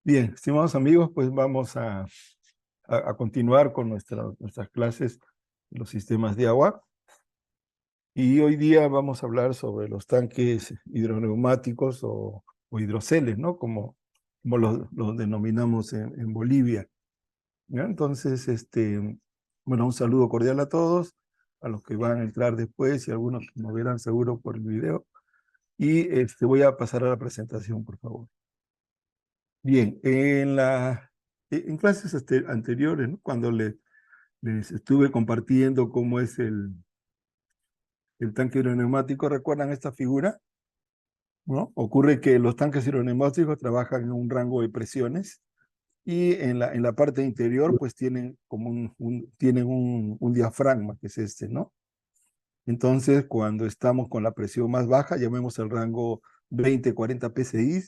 Bien, estimados amigos, pues vamos a continuar con nuestras clases de los sistemas de agua. Y hoy día vamos a hablar sobre los tanques hidroneumáticos o hidroceles, ¿no? Como los denominamos en Bolivia. ¿Ya? Entonces, bueno, un saludo cordial a todos, a los que van a entrar después y algunos que nos verán seguro por el video. Y voy a pasar a la presentación, por favor. Bien, en clases anteriores, ¿no? Cuando les estuve compartiendo cómo es el tanque hidroneumático, ¿recuerdan esta figura? ¿No? Ocurre que los tanques hidroneumáticos trabajan en un rango de presiones y en la parte interior pues tienen como tienen un diafragma, que es ¿no? Entonces, cuando estamos con la presión más baja, llamemos el rango 20-40 psi,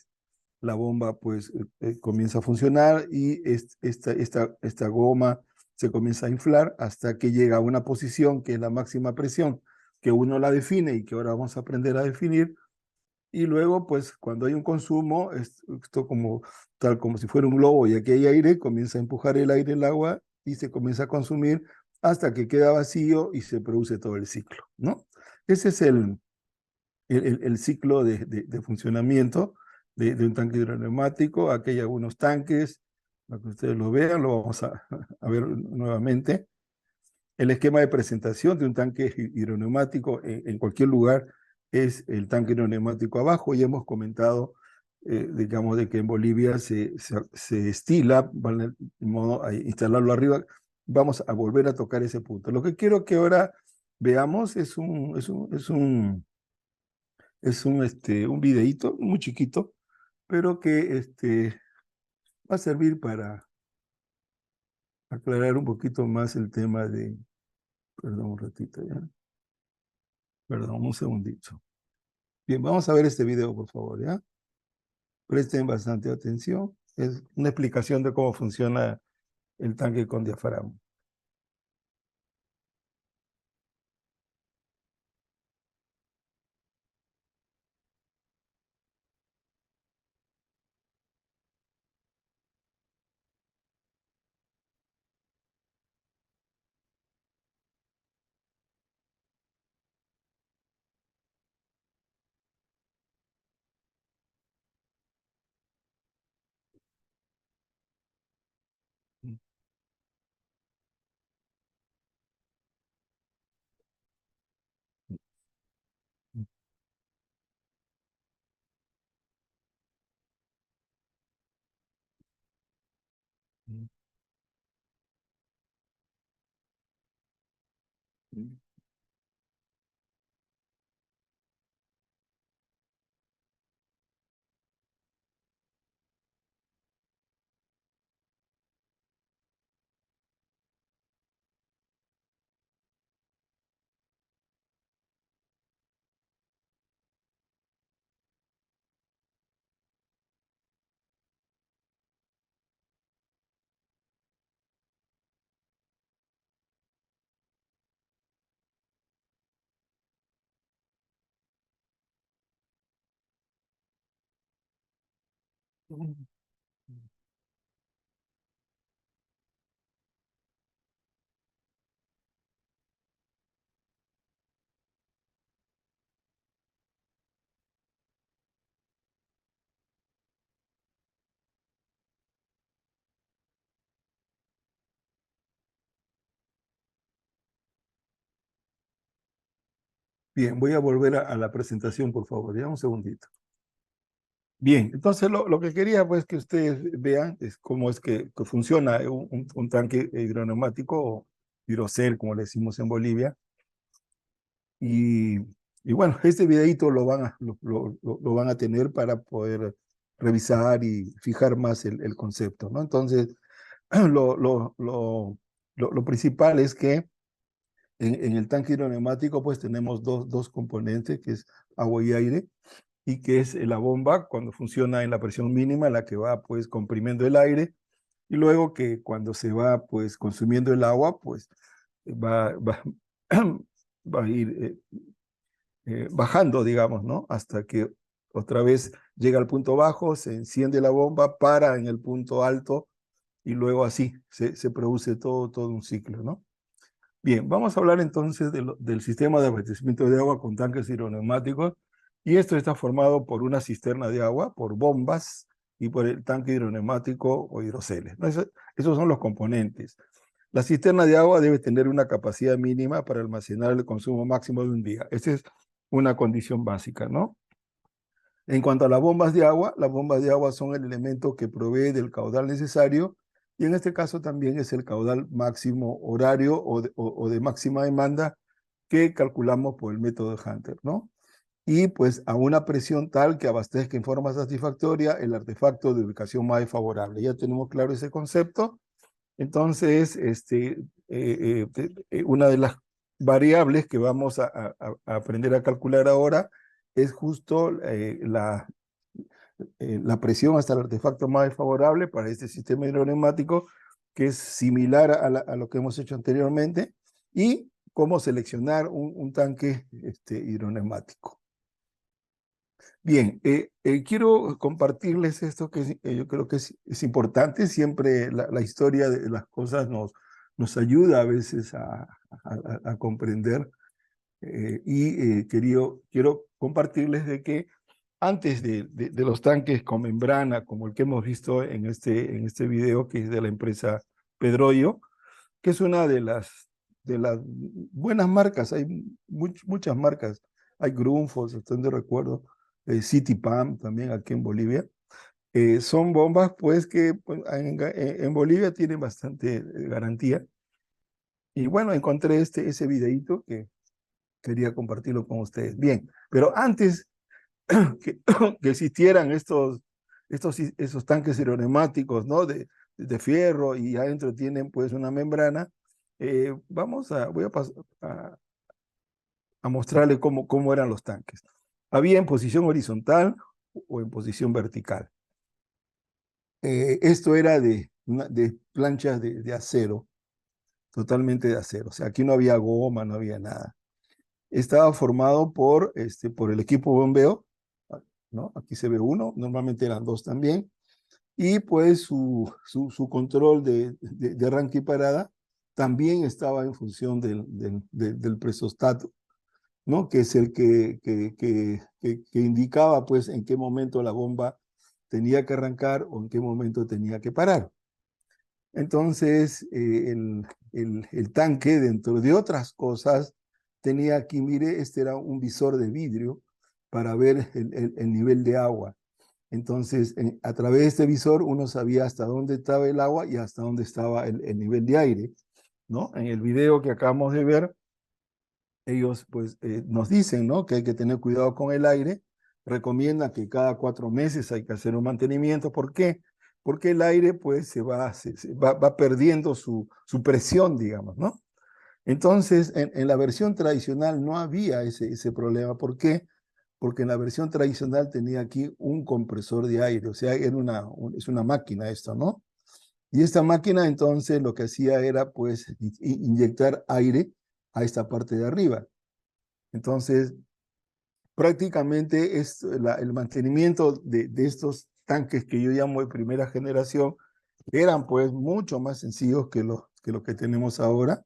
la bomba pues comienza a funcionar y esta goma se comienza a inflar hasta que llega a una posición que es la máxima presión, que uno la define y que ahora vamos a aprender a definir. Y luego, pues, cuando hay un consumo, esto tal como si fuera un globo y aquí hay aire, comienza a empujar el aire en el agua y se comienza a consumir hasta que queda vacío y se produce todo el ciclo, ¿no? Ese es el ciclo de funcionamiento de un tanque hidroneumático. Aquí hay algunos tanques, para que ustedes lo vean, lo vamos a ver nuevamente. El esquema de presentación de un tanque hidroneumático en cualquier lugar es el tanque hidroneumático abajo. Ya hemos comentado, digamos, de que en Bolivia se estila, ¿vale? De modo a instalarlo arriba. Vamos a volver a tocar ese punto. Lo que quiero que ahora veamos un videíto muy chiquito, pero que va a servir para aclarar un poquito más el tema de, perdón un ratito, ¿ya? Perdón, un segundito. Bien, vamos a ver este video, por favor, ¿ya? Presten bastante atención. Es una explicación de cómo funciona el tanque con diafragma. Bien, voy a volver a la presentación, por favor, ya un segundito. Bien, entonces lo que quería pues que ustedes vean es cómo es que funciona un tanque hidroneumático o hidrocel, como le decimos en Bolivia. Y, y bueno, este videito lo van a tener para poder revisar y fijar más el concepto, ¿no? Entonces, lo, lo, lo, lo principal es que en el tanque hidroneumático pues tenemos dos componentes, que es agua y aire, y que es la bomba cuando funciona en la presión mínima, la que va pues comprimiendo el aire, y luego que cuando se va pues consumiendo el agua, pues va, va a ir bajando, digamos, ¿no? Hasta que otra vez llega al punto bajo, se enciende la bomba, para en el punto alto y luego así se produce todo un ciclo, ¿no? Bien, vamos a hablar entonces del sistema de abastecimiento de agua con tanques hidroneumáticos, y esto está formado por una cisterna de agua, por bombas y por el tanque hidroneumático o hidroceles, ¿no? Esos son los componentes. La cisterna de agua debe tener una capacidad mínima para almacenar el consumo máximo de un día. Esa es una condición básica, ¿no? En cuanto a las bombas de agua son el elemento que provee del caudal necesario, y en este caso también es el caudal máximo horario o de máxima demanda que calculamos por el método de Hunter, ¿no? Y pues a una presión tal que abastezca en forma satisfactoria el artefacto de ubicación más favorable. Ya tenemos claro ese concepto. Entonces, una de las variables que vamos a aprender a calcular ahora es justo la presión hasta el artefacto más favorable para este sistema hidroneumático, que es similar a lo que hemos hecho anteriormente, y cómo seleccionar un tanque hidroneumático. Bien, quiero compartirles esto que yo creo que es importante. Siempre la historia de las cosas nos ayuda a veces a comprender, quiero compartirles de que antes de los tanques con membrana, como el que hemos visto en este video, que es de la empresa Pedroyo, que es una de las buenas marcas. Hay muchas marcas. Hay Grundfos, hasta donde recuerdo, Citipam también aquí en Bolivia. Son bombas pues que pues, en Bolivia tienen bastante garantía. Y bueno, encontré ese videíto que quería compartirlo con ustedes. Bien, pero antes que, que existieran esos tanques hidroneumáticos, ¿no? De fierro, y adentro tienen pues una membrana. Voy a mostrarle cómo eran los tanques. Había en posición horizontal o en posición vertical. Esto era de planchas de acero, totalmente de acero. O sea, aquí no había goma, no había nada. Estaba formado por el equipo bombeo, ¿no? Aquí se ve uno, normalmente eran dos también, y pues su control de arranque y parada también estaba en función del presostato, ¿no? Que es el que indicaba pues en qué momento la bomba tenía que arrancar o en qué momento tenía que parar. Entonces, el tanque, dentro de otras cosas, tenía aquí, mire, este era un visor de vidrio para ver el nivel de agua. Entonces, a través de este visor uno sabía hasta dónde estaba el agua y hasta dónde estaba el nivel de aire, ¿no? En el video que acabamos de ver, ellos pues nos dicen, ¿no? Que hay que tener cuidado con el aire. Recomiendan que cada 4 meses hay que hacer un mantenimiento. ¿Por qué? Porque el aire pues va perdiendo su presión, digamos, ¿no? Entonces, en la versión tradicional no había ese problema. ¿Por qué? Porque en la versión tradicional tenía aquí un compresor de aire, o sea, es una máquina esto, ¿no? Y esta máquina entonces lo que hacía era pues inyectar aire a esta parte de arriba. Entonces, prácticamente el mantenimiento de estos tanques que yo llamo de primera generación eran pues mucho más sencillos que lo que tenemos ahora,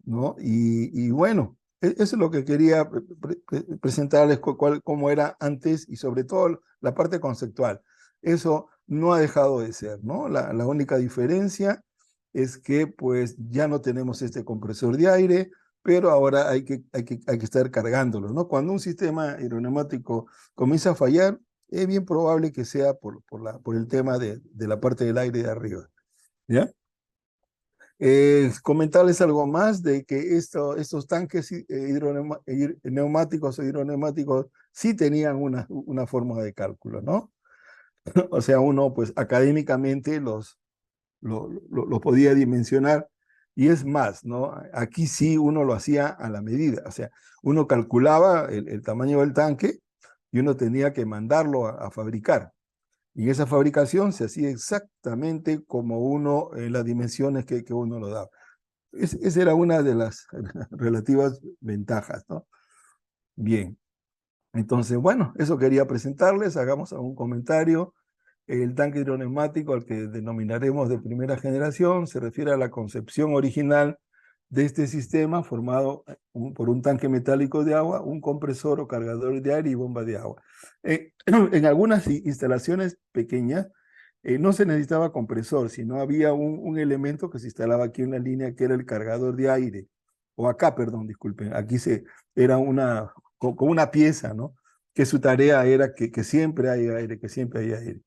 ¿no? Y bueno, eso es lo que quería presentarles, cómo era antes, y sobre todo la parte conceptual. Eso no ha dejado de ser, ¿no? La única diferencia es que pues ya no tenemos este compresor de aire, pero ahora hay que estar cargándolo, ¿no? Cuando un sistema aeroneumático comienza a fallar, es bien probable que sea por el tema de la parte del aire de arriba, ¿ya? Comentarles algo más de que estos tanques neumáticos o hidroneumáticos sí tenían una forma de cálculo, ¿no? O sea, uno pues académicamente lo podía dimensionar, y es más, ¿no? Aquí sí uno lo hacía a la medida, o sea, uno calculaba el tamaño del tanque y uno tenía que mandarlo a fabricar. Y esa fabricación se hacía exactamente como en las dimensiones que uno lo daba. Esa era una de las relativas ventajas, ¿no? Bien. Entonces, bueno, eso quería presentarles, hagamos algún comentario. El tanque hidroneumático, al que denominaremos de primera generación, se refiere a la concepción original de este sistema formado por un tanque metálico de agua, un compresor o cargador de aire y bomba de agua. En algunas instalaciones pequeñas no se necesitaba compresor, sino había un elemento que se instalaba aquí en la línea que era el cargador de aire, o acá, perdón, disculpen, aquí era como una pieza, ¿no? Que su tarea era que siempre haya aire, que siempre haya aire.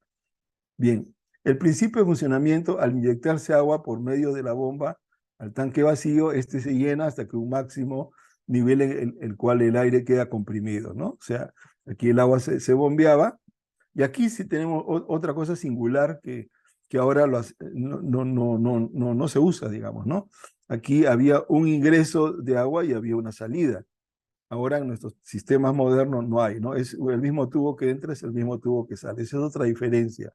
Bien, el principio de funcionamiento, al inyectarse agua por medio de la bomba al tanque vacío, este se llena hasta que un máximo nivel en el cual el aire queda comprimido, ¿no? O sea, aquí el agua se bombeaba, y aquí sí tenemos otra cosa singular que ahora no se usa, digamos, ¿no? Aquí había un ingreso de agua y había una salida. Ahora en nuestros sistemas modernos no hay, ¿no? Es el mismo tubo que entra, es el mismo tubo que sale. Esa es otra diferencia.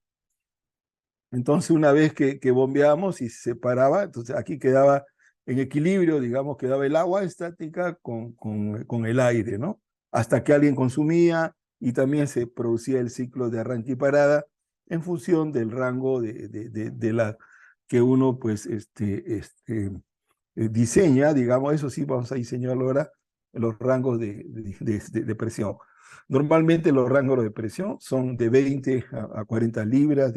Entonces, una vez que bombeamos y se paraba, entonces aquí quedaba en equilibrio, digamos, quedaba el agua estática con el aire, ¿no? Hasta que alguien consumía y también se producía el ciclo de arranque y parada en función del rango de la que uno, pues, diseña, digamos, eso sí, vamos a diseñarlo ahora, los rangos de presión. Normalmente los rangos de presión son de 20 a 40 libras,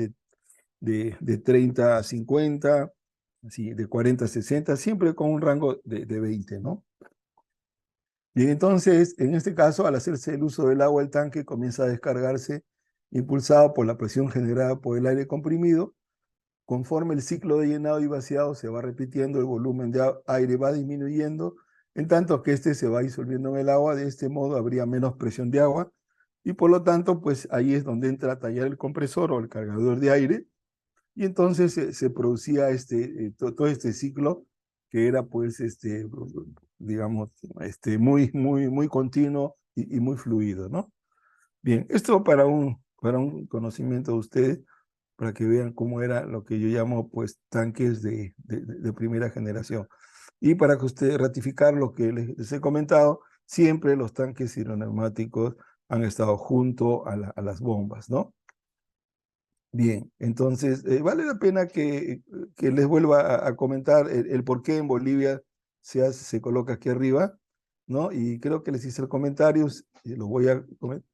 de 30 a 50, así, de 40 a 60, siempre con un rango de 20, ¿no? Bien, entonces, en este caso, al hacerse el uso del agua, el tanque comienza a descargarse impulsado por la presión generada por el aire comprimido. Conforme el ciclo de llenado y vaciado se va repitiendo, el volumen de aire va disminuyendo, en tanto que este se va disolviendo en el agua. De este modo habría menos presión de agua y por lo tanto, pues ahí es donde entra a tallar el compresor o el cargador de aire, y entonces se producía todo este ciclo que era pues digamos muy continuo y muy fluido, ¿no? Bien, esto para un conocimiento de ustedes, para que vean cómo era lo que yo llamo pues tanques de primera generación. Y para que ustedes ratificar lo que les he comentado, siempre los tanques hidroneumáticos han estado junto a las bombas, ¿no? Bien, entonces vale la pena que les vuelva a comentar el por qué en Bolivia se coloca aquí arriba, ¿no? Y creo que les hice el comentario, y lo voy a comentar.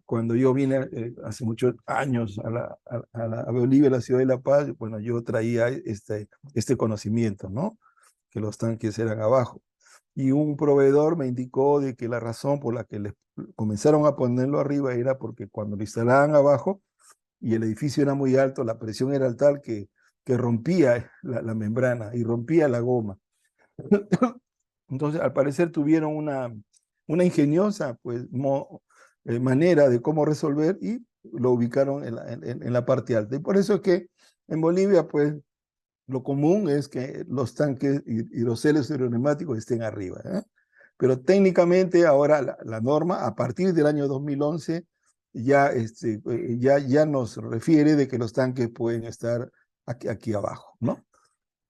Cuando yo vine hace muchos años a Bolivia, a la ciudad de La Paz, bueno, yo traía este conocimiento, ¿no? Que los tanques eran abajo. Y un proveedor me indicó de que la razón por la que les comenzaron a ponerlo arriba era porque cuando lo instalaban abajo, y el edificio era muy alto, la presión era tal que rompía la membrana y rompía la goma. Entonces, al parecer tuvieron una ingeniosa pues, manera de cómo resolver y lo ubicaron en la parte alta. Y por eso es que en Bolivia, pues, lo común es que los tanques y los celos aeroneumáticos estén arriba, ¿eh? Pero técnicamente ahora la norma, a partir del año 2011, ya nos refiere de que los tanques pueden estar aquí abajo, ¿no?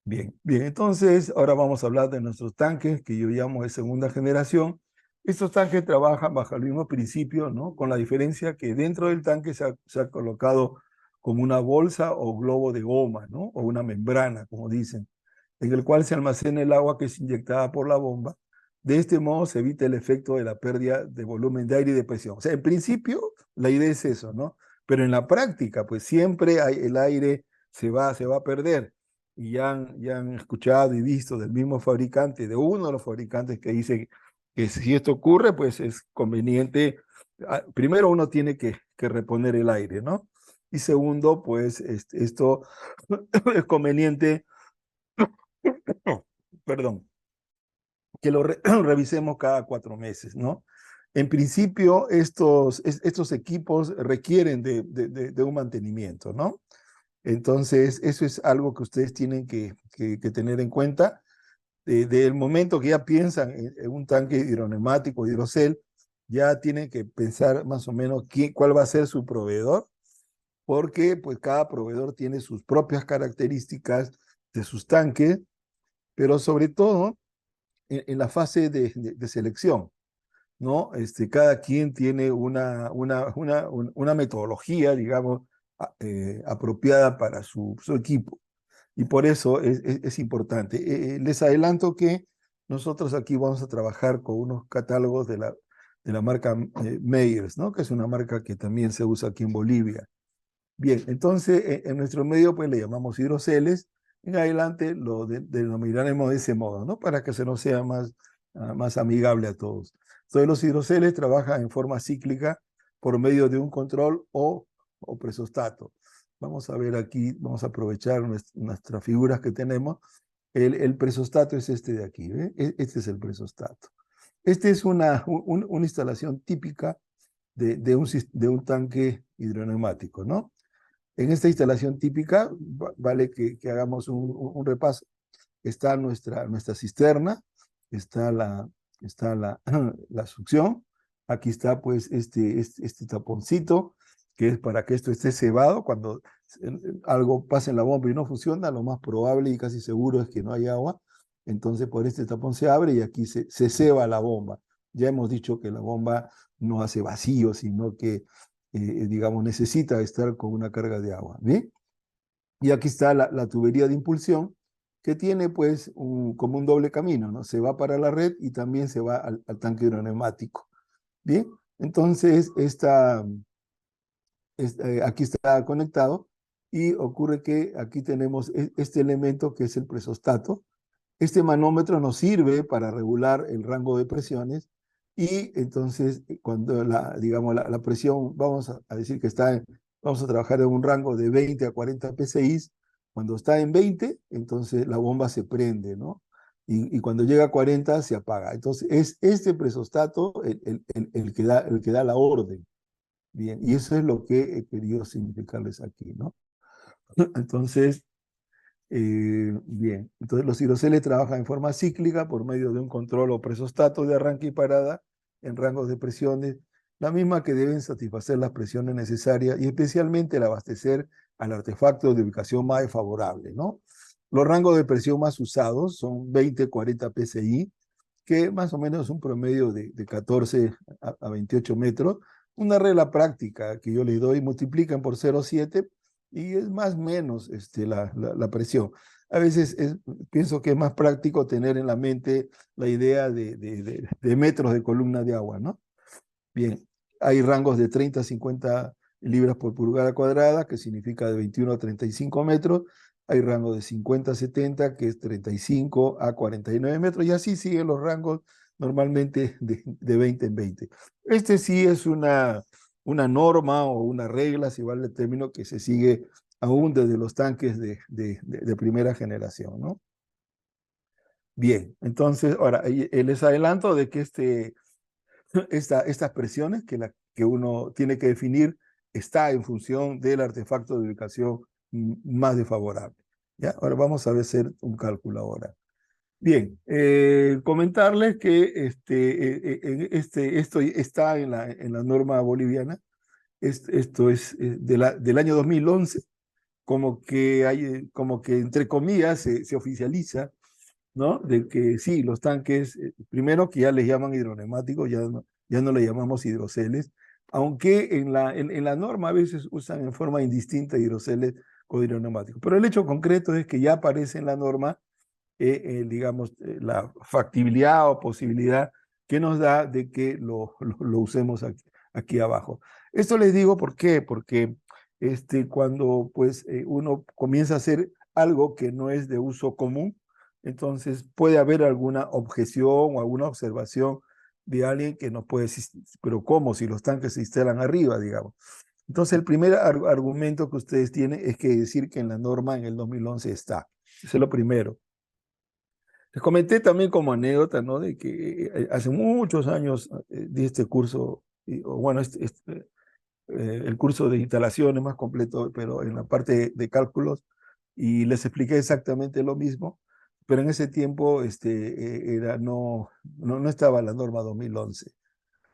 Bien, bien, entonces ahora vamos a hablar de nuestros tanques, que yo llamo de segunda generación. Estos tanques trabajan bajo el mismo principio, ¿no? Con la diferencia que dentro del tanque se ha colocado como una bolsa o globo de goma, ¿no? O una membrana, como dicen, en el cual se almacena el agua que es inyectada por la bomba. De este modo se evita el efecto de la pérdida de volumen de aire y de presión. O sea, en principio la idea es eso, ¿no? Pero en la práctica, pues siempre el aire se va a perder. Y ya han escuchado y visto del mismo fabricante, de uno de los fabricantes que dice que si esto ocurre, pues es conveniente. Primero uno tiene que reponer el aire, ¿no? Y segundo, pues esto es conveniente, perdón, que lo revisemos cada 4 meses, ¿no? En principio, estos equipos requieren de un mantenimiento, ¿no? Entonces, eso es algo que ustedes tienen que tener en cuenta. Desde el momento que ya piensan en un tanque hidroneumático, hidrocel, ya tienen que pensar más o menos cuál va a ser su proveedor, porque pues cada proveedor tiene sus propias características de sus tanques, pero sobre todo en la fase de selección. ¿no? Cada quien tiene una metodología, digamos, apropiada para su equipo. Y por eso es importante. Les adelanto que nosotros aquí vamos a trabajar con unos catálogos de la marca Meyers, ¿no? Que es una marca que también se usa aquí en Bolivia. Bien, entonces en nuestro medio pues le llamamos hidroceles. En adelante lo denominaremos de ese modo, ¿no? Para que se nos sea más amigable a todos. Entonces los hidroceles trabajan en forma cíclica por medio de un control o presostato. Vamos a ver aquí, vamos a aprovechar nuestras figuras que tenemos. El presostato es este de aquí, ¿ve? Este es el presostato. Esta es una instalación típica de un tanque hidroneumático, ¿no? En esta instalación típica, vale que hagamos un repaso. Está nuestra cisterna, está la succión, aquí está pues este taponcito, que es para que esto esté cebado. Cuando algo pasa en la bomba y no funciona, lo más probable y casi seguro es que no hay agua. Entonces por este tapón se abre y aquí se ceba la bomba. Ya hemos dicho que la bomba no hace vacío, sino que, digamos, necesita estar con una carga de agua. ¿Bien? Y aquí está la tubería de impulsión, que tiene pues como un doble camino, ¿no? Se va para la red y también se va al tanque hidroneumático. Bien, entonces aquí está conectado y ocurre que aquí tenemos este elemento que es el presostato. Este manómetro nos sirve para regular el rango de presiones y entonces cuando digamos, la presión, vamos a decir que vamos a trabajar en un rango de 20 a 40 psi. Cuando está en 20, entonces la bomba se prende, ¿no? Y cuando llega a 40 se apaga. Entonces es este presostato el que da la orden. Bien, y eso es lo que he querido significarles aquí, ¿no? Entonces, bien, entonces los hidroceles trabajan en forma cíclica por medio de un control o presostato de arranque y parada en rangos de presiones, la misma que deben satisfacer las presiones necesarias y especialmente el abastecer al artefacto de ubicación más favorable, ¿no? Los rangos de presión más usados son 20-40 psi, que más o menos es un promedio de 14 a 28 metros. Una regla práctica que yo les doy, multiplican por 0,7 y es más o menos la presión. A veces pienso que es más práctico tener en la mente la idea de metros de columna de agua, ¿no? Bien, hay rangos de 30 a 50 libras por pulgada cuadrada, que significa de 21 a 35 metros. Hay rango de 50 a 70, que es 35 a 49 metros, y así siguen los rangos normalmente de 20 en 20. Este sí es una norma o una regla, si vale el término, que se sigue aún desde los tanques de primera generación, ¿no? Bien, entonces, ahora, les adelanto de que estas presiones que uno tiene que definir está en función del artefacto de ubicación más desfavorable. ¿Ya? Ahora vamos a hacer un cálculo ahora. Bien, comentarles que esto está en la norma boliviana. Esto es del año 2011, como que entre comillas se oficializa, ¿no? De que sí, los tanques, primero que ya les llaman hidroneumáticos, ya no le llamamos hidroceles, aunque en la norma a veces usan en forma indistinta hidroceles con hidroneumáticos. Pero el hecho concreto es que ya aparece en la norma, digamos, la factibilidad o posibilidad que nos da de que lo usemos aquí abajo. Esto les digo ¿por qué? Porque cuando pues uno comienza a hacer algo que no es de uso común, entonces puede haber alguna objeción o alguna observación de alguien que nos puede decir, pero ¿cómo? Si los tanques se instalan arriba, digamos. Entonces el primer argumento que ustedes tienen es que decir que en la norma en el 2011 está. Eso es lo primero. Les comenté también como anécdota, ¿no? De que hace muchos años di este curso, o bueno, el curso de instalaciones más completo, pero en la parte de cálculos, y les expliqué exactamente lo mismo, pero en ese tiempo no estaba la norma 2011,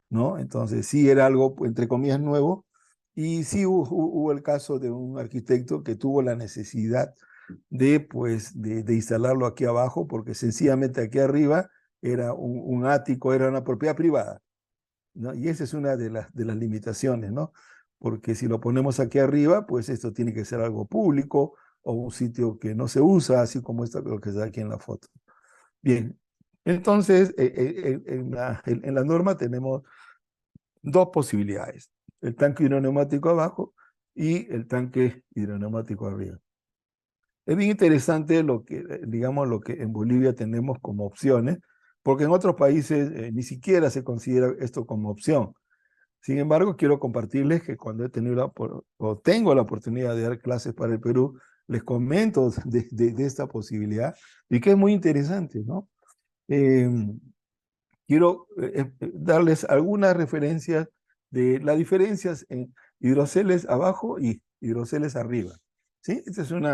¿no? Entonces sí era algo, entre comillas, nuevo, y sí hubo el caso de un arquitecto que tuvo la necesidad pues, de instalarlo aquí abajo, porque sencillamente aquí arriba era un ático, era una propiedad privada. ¿no? Y esa es una de las limitaciones, ¿no? Porque si lo ponemos aquí arriba, pues esto tiene que ser algo público o un sitio que no se usa, así como lo que está aquí en la foto. Bien, entonces en la norma tenemos dos posibilidades, el tanque hidroneumático abajo y el tanque hidroneumático arriba. Es bien interesante lo que, digamos, lo que en Bolivia tenemos como opciones, porque en otros países ni siquiera se considera esto como opción. Sin embargo, quiero compartirles que cuando he tenido o tengo la oportunidad de dar clases para el Perú, les comento de esta posibilidad y que es muy interesante, ¿no? Eh, quiero darles algunas referencias de las diferencias en hidroceles abajo y hidroceles arriba. ¿Sí? Este es un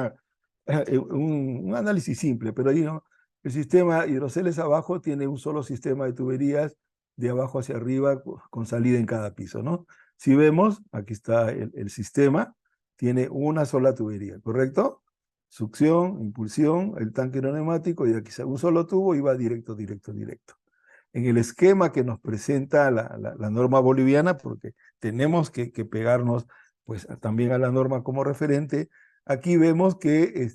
análisis simple, pero digo, el sistema hidroceles abajo tiene un solo sistema de tuberías de abajo hacia arriba con salida en cada piso, ¿no? Si vemos, aquí está el sistema, tiene una sola tubería, ¿correcto? Succión, impulsión, el tanque neumático y aquí un solo tubo y va directo, directo, directo. En el esquema que nos presenta la norma boliviana, porque tenemos que pegarnos pues, también a la norma como referente, aquí vemos que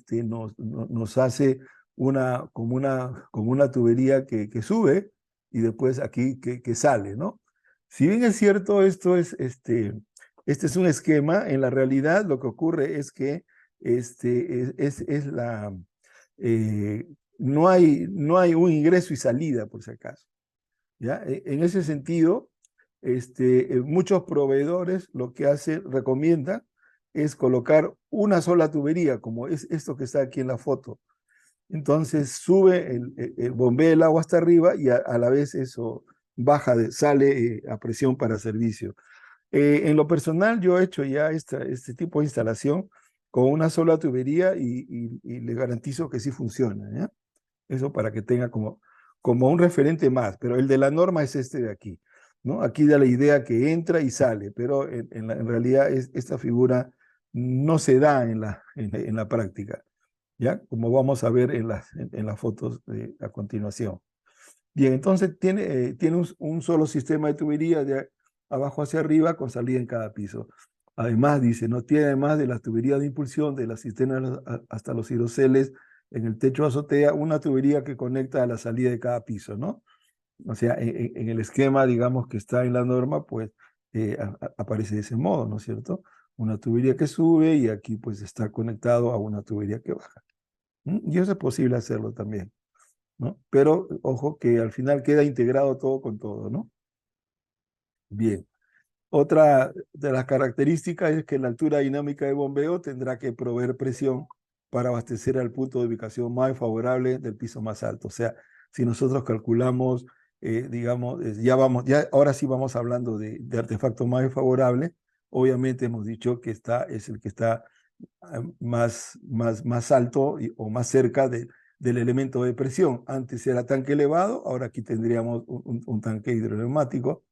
nos hace como una tubería que sube y después aquí que sale, ¿no? Si bien es cierto, este es un esquema, en la realidad lo que ocurre es que es eh, no hay un ingreso y salida, por si acaso. ¿Ya? En ese sentido, muchos proveedores lo que recomiendan es colocar una sola tubería, como es esto que está aquí en la foto. Entonces sube, bombea el agua hasta arriba y a la vez eso sale a presión para servicio. En lo personal, yo he hecho ya este tipo de instalación con una sola tubería y le garantizo que sí funciona, ¿ya? Eso para que tenga como un referente más, pero el de la norma es este de aquí, ¿no? Aquí da la idea que entra y sale, pero en realidad esta figura no se da en la práctica, ¿ya? Como vamos a ver en las fotos a continuación. Bien, entonces tiene un solo sistema de tubería de abajo hacia arriba con salida en cada piso. Además, dice, no tiene además de las tuberías de impulsión de la cisterna hasta los hidroceles en el techo de azotea, una tubería que conecta a la salida de cada piso, ¿no? O sea, en el esquema, digamos, que está en la norma, pues aparece de ese modo, ¿no es cierto? Una tubería que sube y aquí pues está conectado a una tubería que baja. Y eso es posible hacerlo también, ¿no? Pero ojo que al final queda integrado todo con todo, ¿no? Bien. Otra de las características es que la altura dinámica de bombeo tendrá que proveer presión para abastecer al punto de ubicación más favorable del piso más alto. O sea, si nosotros calculamos, digamos, ahora sí vamos hablando de artefacto más favorable, obviamente hemos dicho que es el que está más alto o más cerca del elemento de presión. Antes era tanque elevado, ahora aquí tendríamos un tanque hidroneumático.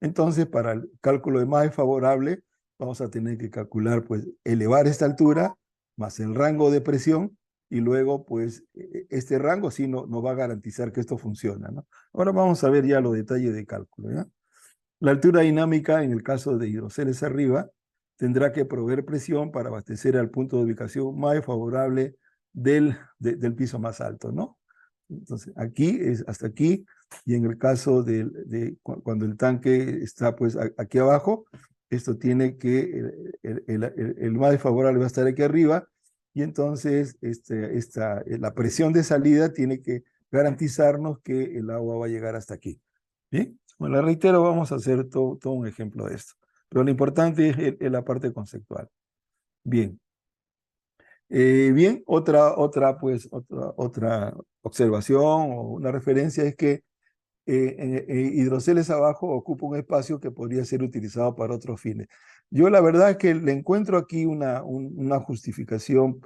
Entonces, para el cálculo de más favorable, vamos a tener que calcular, pues, elevar esta altura más el rango de presión y luego, pues, este rango sí nos va a garantizar que esto funciona, ¿no? Ahora vamos a ver ya los detalles de cálculo, ¿ya? La altura dinámica, en el caso de hidroceles arriba, tendrá que proveer presión para abastecer al punto de ubicación más favorable del piso más alto, ¿no? Entonces, aquí es hasta aquí, y en el caso cuando el tanque está pues aquí abajo, esto tiene que, el más favorable va a estar aquí arriba, y entonces la presión de salida tiene que garantizarnos que el agua va a llegar hasta aquí. ¿Bien? Bueno, la reitero, vamos a hacer todo un ejemplo de esto, pero lo importante es la parte conceptual. Bien. Bien, otra observación o una referencia es que hidroceles abajo ocupa un espacio que podría ser utilizado para otros fines. Yo la verdad es que le encuentro aquí una justificación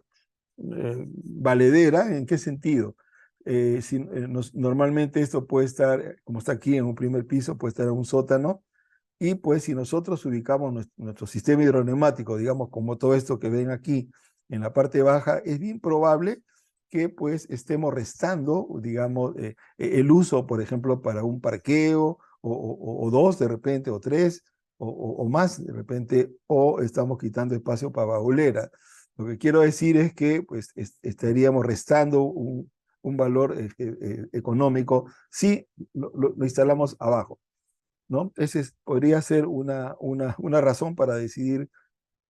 valedera. ¿En qué sentido? Normalmente esto puede estar, como está aquí en un primer piso, puede estar en un sótano, y pues si nosotros ubicamos nuestro sistema hidroneumático, digamos, como todo esto que ven aquí en la parte baja, es bien probable que pues estemos restando, digamos, el uso, por ejemplo, para un parqueo o dos de repente, o tres, o más de repente, o estamos quitando espacio para baulera. Lo que quiero decir es que pues, estaríamos restando un valor económico si lo instalamos abajo, ¿no? Podría ser una razón para decidir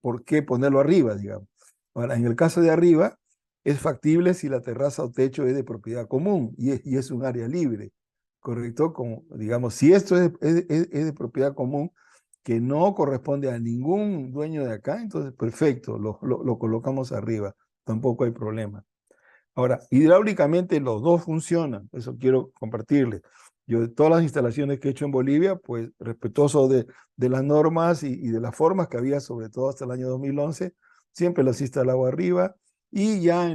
por qué ponerlo arriba, digamos. Ahora, en el caso de arriba, es factible si la terraza o techo es de propiedad común y es un área libre, ¿correcto? Como, digamos, si esto es de propiedad común, que no corresponde a ningún dueño de acá, entonces perfecto, lo colocamos arriba, tampoco hay problema. Ahora, hidráulicamente los dos funcionan, eso quiero compartirles. Yo de todas las instalaciones que he hecho en Bolivia, pues respetuoso de las normas y de las formas que había, sobre todo hasta el año 2011, siempre las instalaba arriba y ya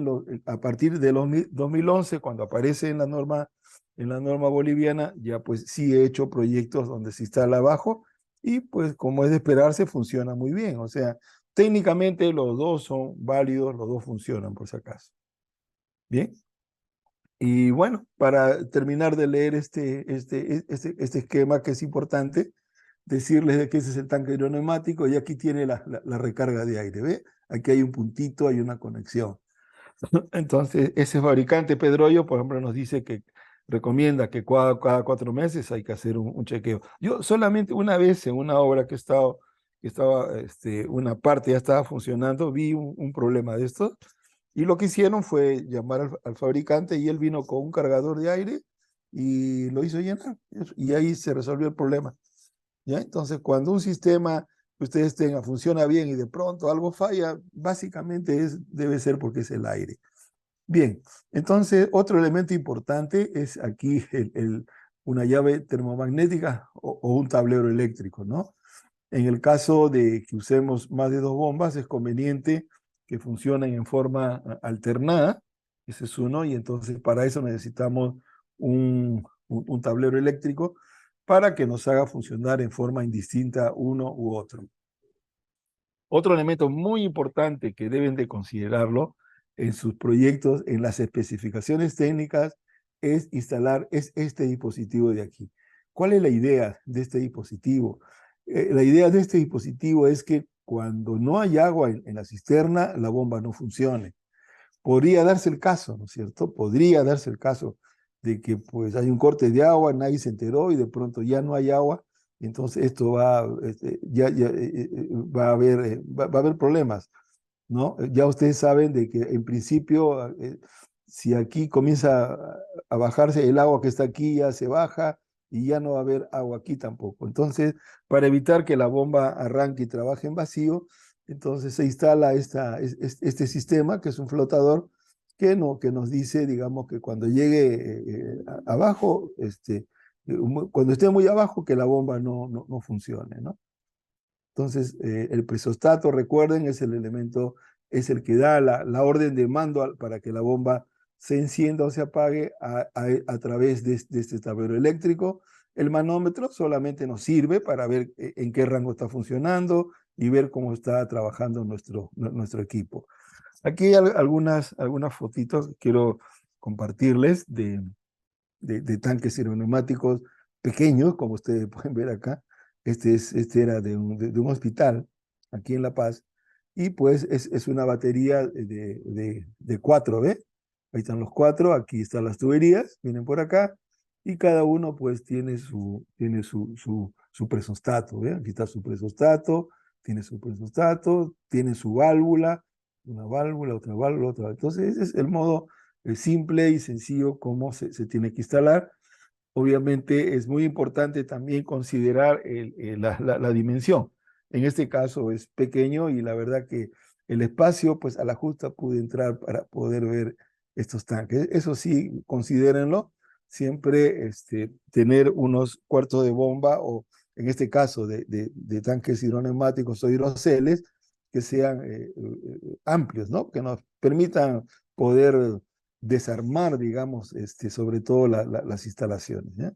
a partir de los 2011, cuando aparece en la norma boliviana, ya pues sí he hecho proyectos donde se instala abajo y pues como es de esperarse, funciona muy bien. O sea, técnicamente los dos son válidos, los dos funcionan por si acaso. Bien. Y bueno, para terminar de leer este esquema que es importante, decirles de que ese es el tanque hidroneumático y aquí tiene la recarga de aire, ¿ve? Aquí hay un puntito, hay una conexión. Entonces, ese fabricante, Pedroyo, por ejemplo, nos dice que recomienda que cada 4 meses hay que hacer un chequeo. Yo solamente una vez en una obra una parte ya estaba funcionando, vi un problema de esto y lo que hicieron fue llamar al fabricante y él vino con un cargador de aire y lo hizo llenar y ahí se resolvió el problema. ¿Ya? Entonces, cuando un sistema que ustedes tengan funciona bien y de pronto algo falla, básicamente debe ser porque es el aire. Bien, entonces otro elemento importante es aquí una llave termomagnética o un tablero eléctrico, ¿no? En el caso de que usemos más de dos bombas, es conveniente que funcionen en forma alternada, ese es uno, y entonces para eso necesitamos un tablero eléctrico para que nos haga funcionar en forma indistinta uno u otro. Otro elemento muy importante que deben de considerarlo en sus proyectos, en las especificaciones técnicas, es instalar este dispositivo de aquí. ¿Cuál es la idea de este dispositivo? La idea de este dispositivo es que cuando no hay agua en la cisterna, la bomba no funcione. Podría darse el caso, ¿no es cierto? Podría darse el caso de que pues hay un corte de agua, nadie se enteró y de pronto ya no hay agua, y entonces esto va a haber problemas, ¿no? Ya ustedes saben de que en principio, si aquí comienza a bajarse el agua que está aquí, ya se baja y ya no va a haber agua aquí tampoco. Entonces, para evitar que la bomba arranque y trabaje en vacío, entonces se instala este sistema, que es un flotador, que nos dice, digamos, que cuando llegue abajo, cuando esté muy abajo, que la bomba no funcione, ¿no? Entonces, el presostato, recuerden, es el elemento, es el que da la orden de mando para que la bomba se encienda o se apague a través de este tablero eléctrico. El manómetro solamente nos sirve para ver en qué rango está funcionando y ver cómo está trabajando nuestro equipo. Aquí hay algunas fotitos que quiero compartirles de tanques hidroneumáticos pequeños, como ustedes pueden ver acá. Este era de un hospital aquí en La Paz, y pues es una batería de cuatro, ¿ve? Ahí están los cuatro, aquí están las tuberías, vienen por acá, y cada uno pues tiene su presostato, ¿ve? Aquí está su presostato, tiene su válvula, una válvula, otra válvula, otra. Entonces ese es el modo simple y sencillo como se tiene que instalar. Obviamente es muy importante también considerar la dimensión. En este caso es pequeño y la verdad que el espacio, pues a la justa pude entrar para poder ver estos tanques. Eso sí, considérenlo. Siempre tener unos cuartos de bomba o en este caso de tanques hidroneumáticos o hidroceles que sean amplios, ¿no? Que nos permitan poder desarmar, digamos, sobre todo las instalaciones, ¿ya?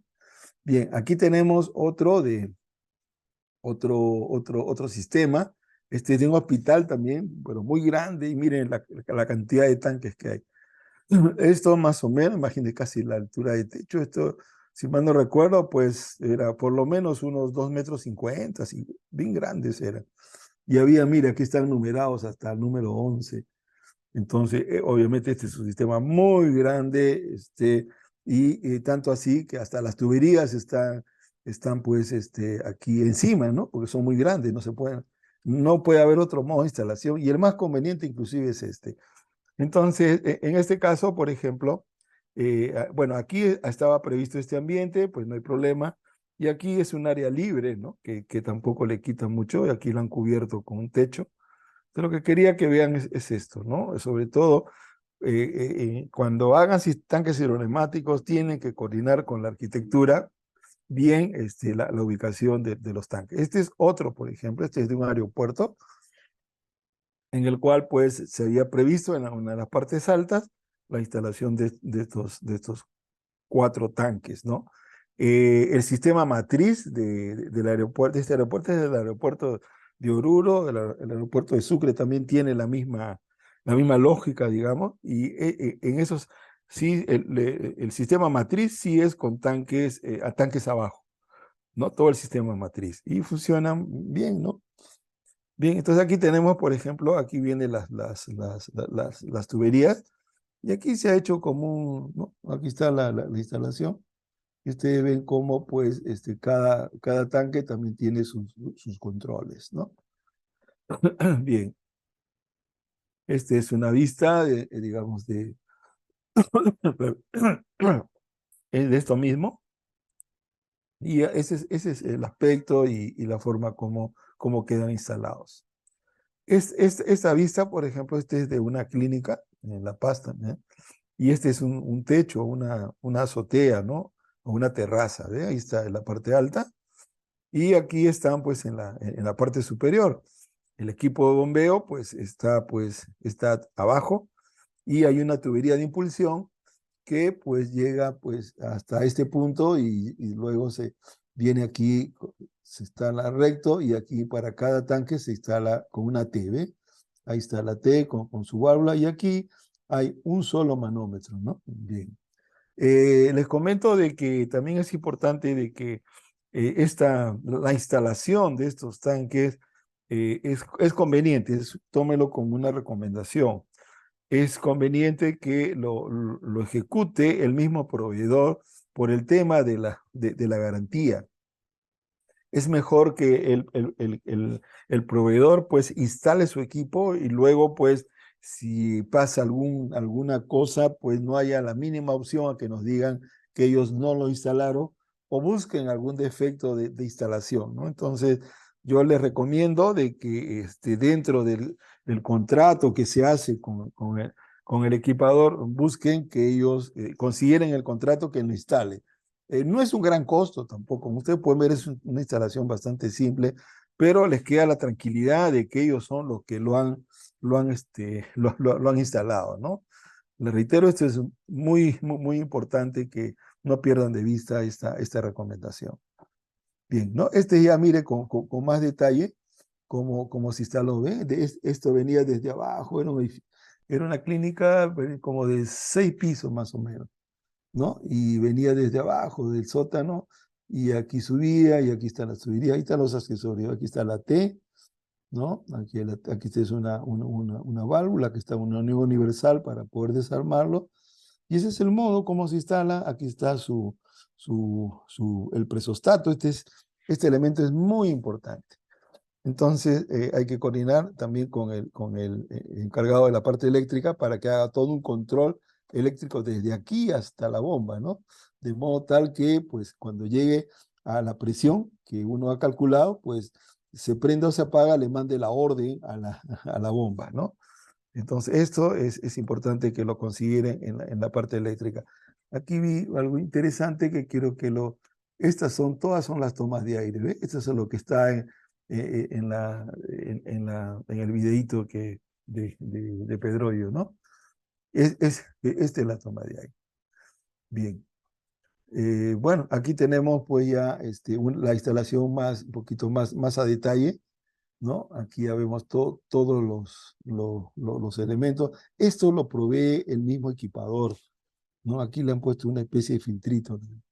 Bien, aquí tenemos otro sistema. Este es de un hospital también, pero muy grande, y miren la cantidad de tanques que hay. Esto más o menos, imagínense casi la altura de techo, esto si mal no recuerdo, pues era por lo menos unos 2,50 metros, así, bien grandes eran. Y había, mira, aquí están numerados hasta el número 11. Entonces, obviamente este es un sistema muy grande, y tanto así que hasta las tuberías están pues aquí encima, ¿no? Porque son muy grandes, no puede haber otro modo de instalación, y el más conveniente inclusive es este. Entonces, en este caso, por ejemplo, bueno, aquí estaba previsto este ambiente, pues no hay problema, y aquí es un área libre, ¿no? Que tampoco le quita mucho, y aquí lo han cubierto con un techo. Entonces, lo que quería que vean es esto, ¿no? Sobre todo, cuando hagan tanques hidroneumáticos, tienen que coordinar con la arquitectura bien la ubicación de los tanques. Este es otro, por ejemplo, este es de un aeropuerto, en el cual pues se había previsto en una de las partes altas la instalación de estos 4 tanques, ¿no? El sistema matriz del aeropuerto, este aeropuerto es el aeropuerto de Oruro, el aeropuerto de Sucre también tiene la misma lógica, digamos, y en esos sí, el sistema matriz sí es con tanques abajo, ¿no? Todo el sistema matriz, y funcionan bien, ¿no? Bien, entonces aquí tenemos, por ejemplo, aquí vienen las tuberías, y aquí se ha hecho como ¿no? Aquí está la instalación, y ustedes ven cómo, pues, cada tanque también tiene sus controles, ¿no? Bien, esta es una vista, digamos, de esto mismo, y ese es el aspecto y la forma como quedan instalados. Esta vista, por ejemplo, este es de una clínica en La Paz también, y este es un techo, una azotea, ¿no? O una terraza, ¿ve? Ahí está en la parte alta, y aquí están pues en la parte superior. El equipo de bombeo pues está abajo, y hay una tubería de impulsión que pues llega pues hasta este punto, y luego se viene aquí, se instala recto, y aquí para cada tanque se instala con una T, ¿ve? Ahí está la T con su válvula, y aquí hay un solo manómetro, ¿no? Bien. Les comento de que también es importante de que la instalación de estos tanques es conveniente, tómelo como una recomendación. Es conveniente que lo ejecute el mismo proveedor por el tema de la garantía. Es mejor que el proveedor pues instale su equipo, y luego pues si pasa alguna cosa pues no haya la mínima opción a que nos digan que ellos no lo instalaron, o busquen algún defecto de instalación, ¿no? Entonces yo les recomiendo de que dentro del contrato que se hace con el equipador, busquen que ellos consideren el contrato que lo instale. No es un gran costo tampoco, como ustedes pueden ver, es una instalación bastante simple, pero les queda la tranquilidad de que ellos son los que lo han instalado, ¿no? Les reitero, esto es muy, muy, muy importante que no pierdan de vista esta recomendación. Bien, ¿no? Ya mire con más detalle cómo se instaló, ¿ve? Esto venía desde abajo, era una clínica como de 6 pisos más o menos, ¿no? Y venía desde abajo del sótano, y aquí subía, y aquí está la subiría, ahí están los accesorios, aquí está la T, ¿no? Aquí es una válvula, que está una unión universal para poder desarmarlo, y ese es el modo como se instala. Aquí está el presostato. Este elemento es muy importante. Entonces, hay que coordinar también con el encargado de la parte eléctrica para que haga todo un control eléctrico desde aquí hasta la bomba, ¿no? De modo tal que, pues, cuando llegue a la presión que uno ha calculado, pues, se prenda o se apaga, le mande la orden a la bomba, ¿no? Entonces, esto es importante que lo consideren en la parte eléctrica. Aquí vi algo interesante que quiero todas son las tomas de aire, ¿ve? Esto es lo que está en el videíto de Pedroyo, ¿no? Esta es la toma de aire. Bien. Bueno, aquí tenemos pues ya la instalación un poquito más a detalle, ¿no? Aquí ya vemos todos los elementos. Esto lo provee el mismo equipador, ¿no? Aquí le han puesto una especie de filtrito, ¿no?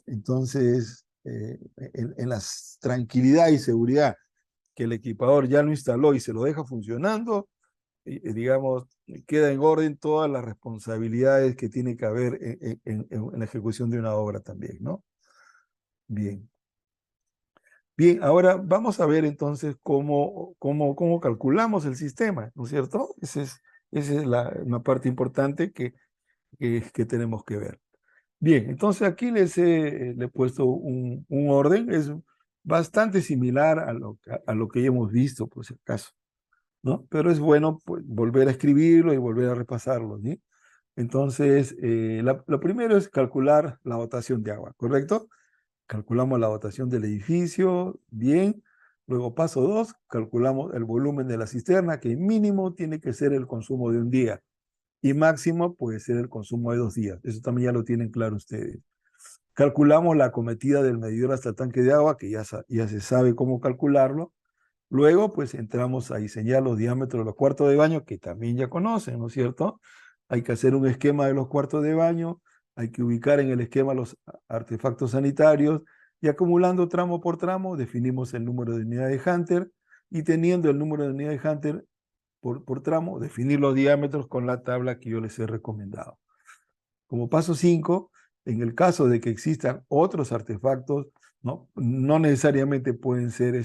Entonces, en la tranquilidad y seguridad que el equipador ya lo instaló y se lo deja funcionando, digamos, queda en orden todas las responsabilidades que tiene que haber en la ejecución de una obra también, ¿no? Bien. Bien, ahora vamos a ver entonces cómo calculamos el sistema, ¿no es cierto? Esa es una parte importante que tenemos que ver. Bien, entonces aquí le he puesto un orden, es bastante similar a lo que ya hemos visto, por si acaso, ¿no? Pero es bueno pues, volver a escribirlo y volver a repasarlo, ¿sí? Entonces, lo primero es calcular la dotación de agua, ¿correcto? Calculamos la dotación del edificio, bien. Luego, paso 2, calculamos el volumen de la cisterna, que mínimo tiene que ser el consumo de un día y máximo puede ser el consumo de 2 días. Eso también ya lo tienen claro ustedes. Calculamos la acometida del medidor hasta el tanque de agua, que ya se sabe cómo calcularlo. Luego, pues entramos a diseñar los diámetros de los cuartos de baño, que también ya conocen, ¿no es cierto? Hay que hacer un esquema de los cuartos de baño, hay que ubicar en el esquema los artefactos sanitarios y acumulando tramo por tramo, definimos el número de unidades de Hunter y teniendo el número de unidades de Hunter por tramo, definir los diámetros con la tabla que yo les he recomendado. Como paso 5, en el caso de que existan otros artefactos, no necesariamente pueden ser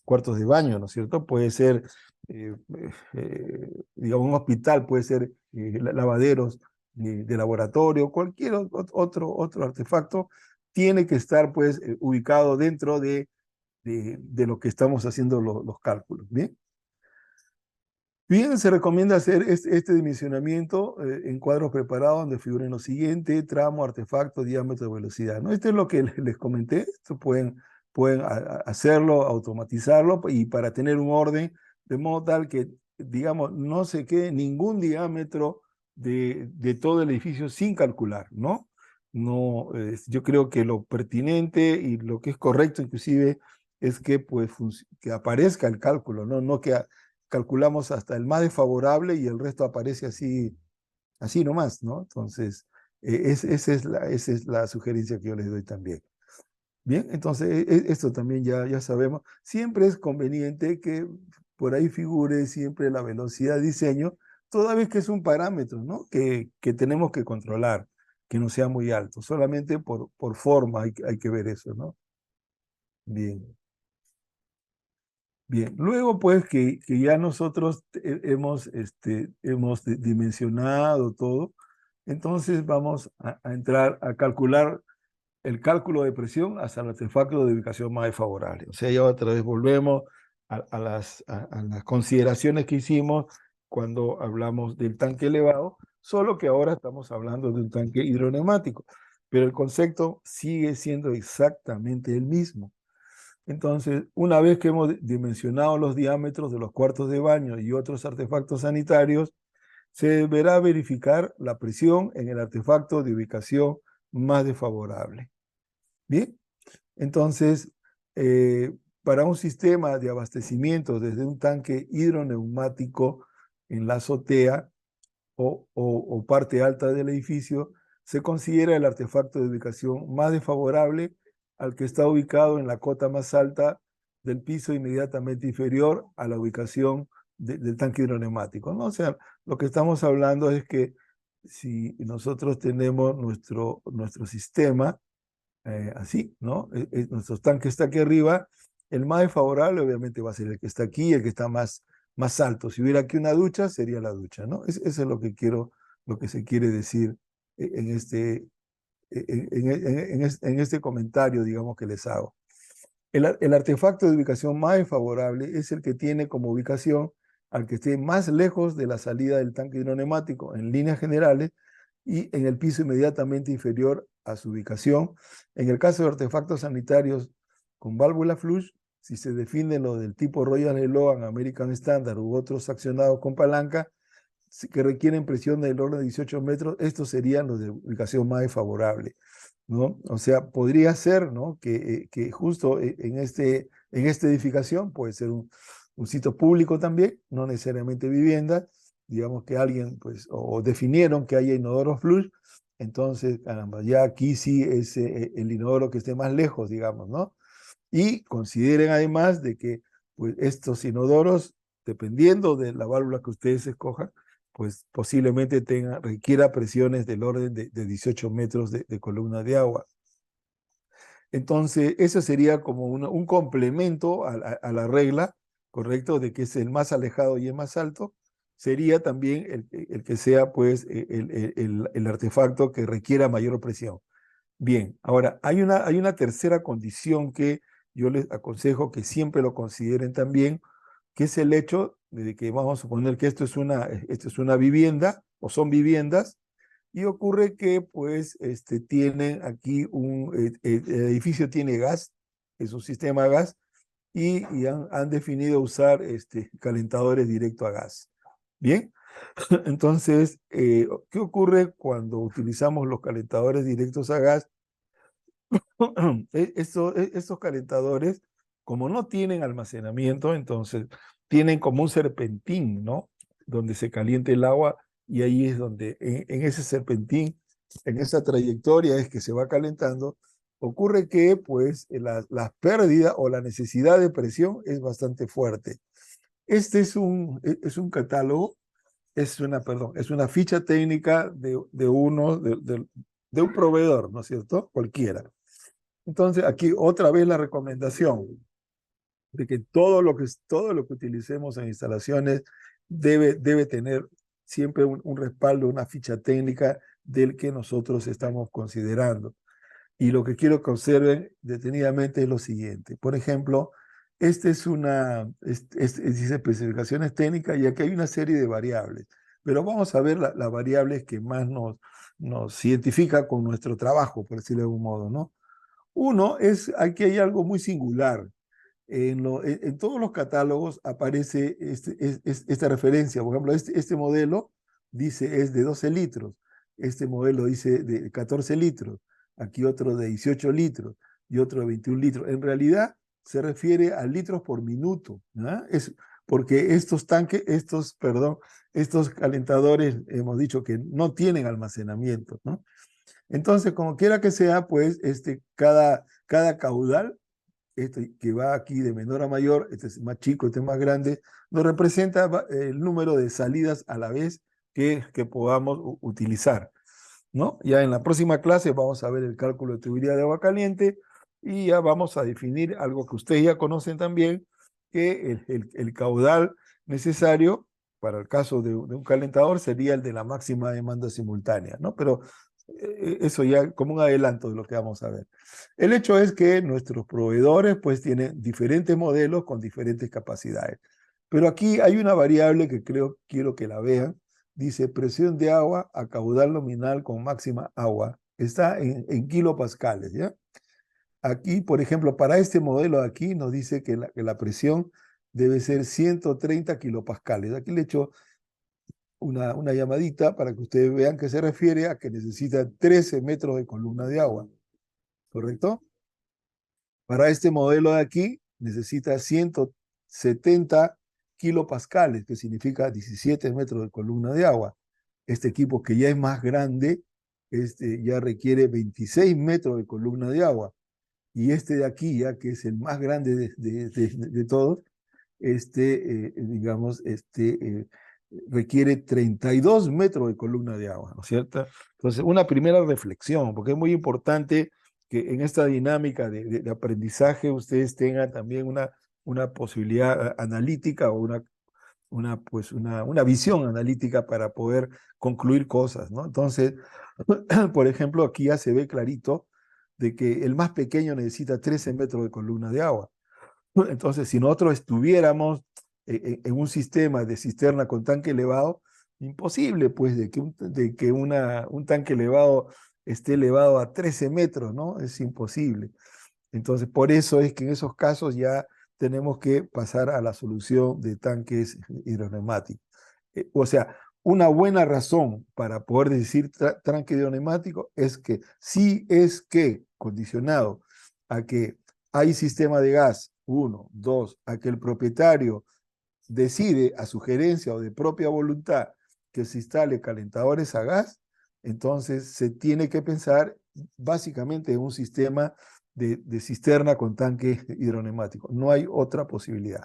cuartos de baño, ¿no es cierto? Puede ser, digamos, un hospital, puede ser lavaderos de laboratorio, cualquier otro artefacto tiene que estar pues ubicado dentro de lo que estamos haciendo los cálculos, ¿bien? Bien, se recomienda hacer este dimensionamiento en cuadros preparados donde figuren lo siguiente: tramo, artefacto, diámetro, velocidad, ¿no? Esto es lo que les comenté. Esto pueden hacerlo, automatizarlo y para tener un orden de modo tal que, digamos, no se quede ningún diámetro de todo el edificio sin calcular, ¿no? No, yo creo que lo pertinente y lo que es correcto inclusive es que, pues, que aparezca el cálculo, ¿no? No que calculamos hasta el más desfavorable y el resto aparece así nomás, ¿no? Entonces, esa es la sugerencia que yo les doy también. Bien, entonces esto también ya sabemos. Siempre es conveniente que por ahí figure siempre la velocidad de diseño, toda vez que es un parámetro, ¿no? Que tenemos que controlar, que no sea muy alto. Solamente por forma hay que ver eso, ¿no? Bien. Bien, luego pues que ya nosotros hemos dimensionado todo, entonces vamos a entrar a calcular el cálculo de presión hasta el artefacto de ubicación más favorable. O sea, ya otra vez volvemos a las consideraciones que hicimos cuando hablamos del tanque elevado, solo que ahora estamos hablando de un tanque hidroneumático, pero el concepto sigue siendo exactamente el mismo. Entonces, una vez que hemos dimensionado los diámetros de los cuartos de baño y otros artefactos sanitarios, se deberá verificar la presión en el artefacto de ubicación más desfavorable. Bien, entonces, para un sistema de abastecimiento desde un tanque hidroneumático en la azotea o parte alta del edificio, se considera el artefacto de ubicación más desfavorable al que está ubicado en la cota más alta del piso inmediatamente inferior a la ubicación del tanque hidroneumático, ¿no? O sea, lo que estamos hablando es que si nosotros tenemos nuestro sistema así, ¿no? Nuestro tanque está aquí arriba, el más desfavorable obviamente va a ser el que está aquí, el que está más alto. Si hubiera aquí una ducha, sería la ducha, ¿no? Eso es lo que se quiere decir en este comentario, digamos, que les hago. El artefacto de ubicación más favorable es el que tiene como ubicación al que esté más lejos de la salida del tanque hidroneumático en líneas generales y en el piso inmediatamente inferior a su ubicación. En el caso de artefactos sanitarios con válvula flush, si se define lo del tipo Royal Logan, American Standard u otros accionados con palanca que requieren presión del orden de 18 metros, estos serían los de ubicación más favorable, ¿no? O sea, podría ser, ¿no? Que justo en esta edificación puede ser un sitio público también, no necesariamente vivienda, digamos que alguien, pues, o definieron que haya inodoros flush, Entonces, caramba, ya aquí sí es el inodoro que esté más lejos, digamos, ¿no? Y consideren además de que pues, estos inodoros, dependiendo de la válvula que ustedes escojan, pues posiblemente requiera presiones del orden de 18 metros de columna de agua. Entonces, eso sería como un complemento a la regla, ¿correcto? De que es el más alejado y el más alto. Sería también el que sea, pues, el artefacto que requiera mayor presión. Bien, ahora, hay una tercera condición que yo les aconsejo que siempre lo consideren también, que es el hecho de que vamos a suponer que esto es una vivienda o son viviendas, y ocurre que pues tienen aquí el edificio tiene gas, es un sistema a gas, y han definido usar calentadores directo a gas. Bien, entonces, ¿qué ocurre cuando utilizamos los calentadores directos a gas? Estos calentadores, como no tienen almacenamiento, entonces tienen como un serpentín, ¿no? Donde se calienta el agua y ahí es donde, en ese serpentín, en esa trayectoria es que se va calentando. Ocurre que, pues, la pérdida o la necesidad de presión es bastante fuerte. Este es un catálogo, perdón, es una ficha técnica de un proveedor, ¿no es cierto? Cualquiera. Entonces, aquí otra vez la recomendación de que todo lo que utilicemos en instalaciones debe tener siempre un respaldo, una ficha técnica del que nosotros estamos considerando. Y lo que quiero que observen detenidamente es lo siguiente. Por ejemplo, dice especificaciones técnicas y aquí hay una serie de variables. Pero vamos a ver las variables que más nos identifica con nuestro trabajo, por decirlo de algún modo, ¿no? Uno es, aquí hay algo muy singular. En todos los catálogos aparece esta referencia. Por ejemplo, este modelo dice es de 12 litros. Este modelo dice de 14 litros. Aquí otro de 18 litros y otro de 21 litros. En realidad se refiere a litros por minuto, ¿no? Es porque estos calentadores, hemos dicho que no tienen almacenamiento, ¿no? Entonces, como quiera que sea, pues cada caudal, que va aquí de menor a mayor, este es más chico, este es más grande, nos representa el número de salidas a la vez que podamos utilizar, ¿no? Ya en la próxima clase vamos a ver el cálculo de tubería de agua caliente y ya vamos a definir algo que ustedes ya conocen también, que el caudal necesario para el caso de un calentador sería el de la máxima demanda simultánea, ¿no? Pero eso ya como un adelanto de lo que vamos a ver. El hecho es que nuestros proveedores pues tienen diferentes modelos con diferentes capacidades. Pero aquí hay una variable que quiero que la vean. Dice presión de agua a caudal nominal con máxima agua. Está en kilopascales, ¿ya? Aquí, por ejemplo, para este modelo de aquí nos dice que la presión debe ser 130 kilopascales. Aquí le he hecho una llamadita para que ustedes vean que se refiere a que necesita 13 metros de columna de agua, ¿correcto? Para este modelo de aquí necesita 170 kilopascales, que significa 17 metros de columna de agua. Este equipo que ya es más grande, ya requiere 26 metros de columna de agua. Y este de aquí, ya que es el más grande de todos, digamos, requiere 32 metros de columna de agua, ¿no es cierto? Entonces, una primera reflexión, porque es muy importante que en esta dinámica de aprendizaje ustedes tengan también una posibilidad analítica o una visión analítica para poder concluir cosas, ¿no? Entonces, por ejemplo, aquí ya se ve clarito de que el más pequeño necesita 13 metros de columna de agua. Entonces, si nosotros estuviéramos en un sistema de cisterna con tanque elevado, imposible, pues, de que un tanque elevado esté elevado a 13 metros, ¿no? Es imposible. Entonces, por eso es que en esos casos ya tenemos que pasar a la solución de tanques hidroneumáticos. O sea, una buena razón para poder decir tanque hidroneumático es que si es que, condicionado a que hay sistema de gas, uno, dos, a que el propietario decide a sugerencia o de propia voluntad que se instale calentadores a gas, Entonces se tiene que pensar básicamente en un sistema de cisterna con tanque hidroneumático. No hay otra posibilidad,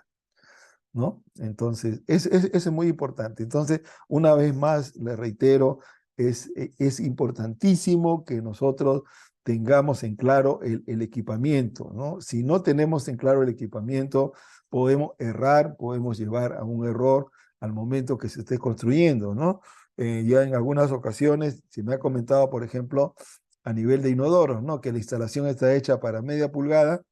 ¿no? Entonces, eso es muy importante. Entonces, una vez más, le reitero, es importantísimo que nosotros tengamos en claro el equipamiento, ¿no? Si no tenemos en claro el equipamiento, podemos errar, podemos llevar a un error al momento que se esté construyendo, ¿no? Ya en algunas ocasiones se me ha comentado, por ejemplo, a nivel de inodoros, ¿no? Que la instalación está hecha para media pulgada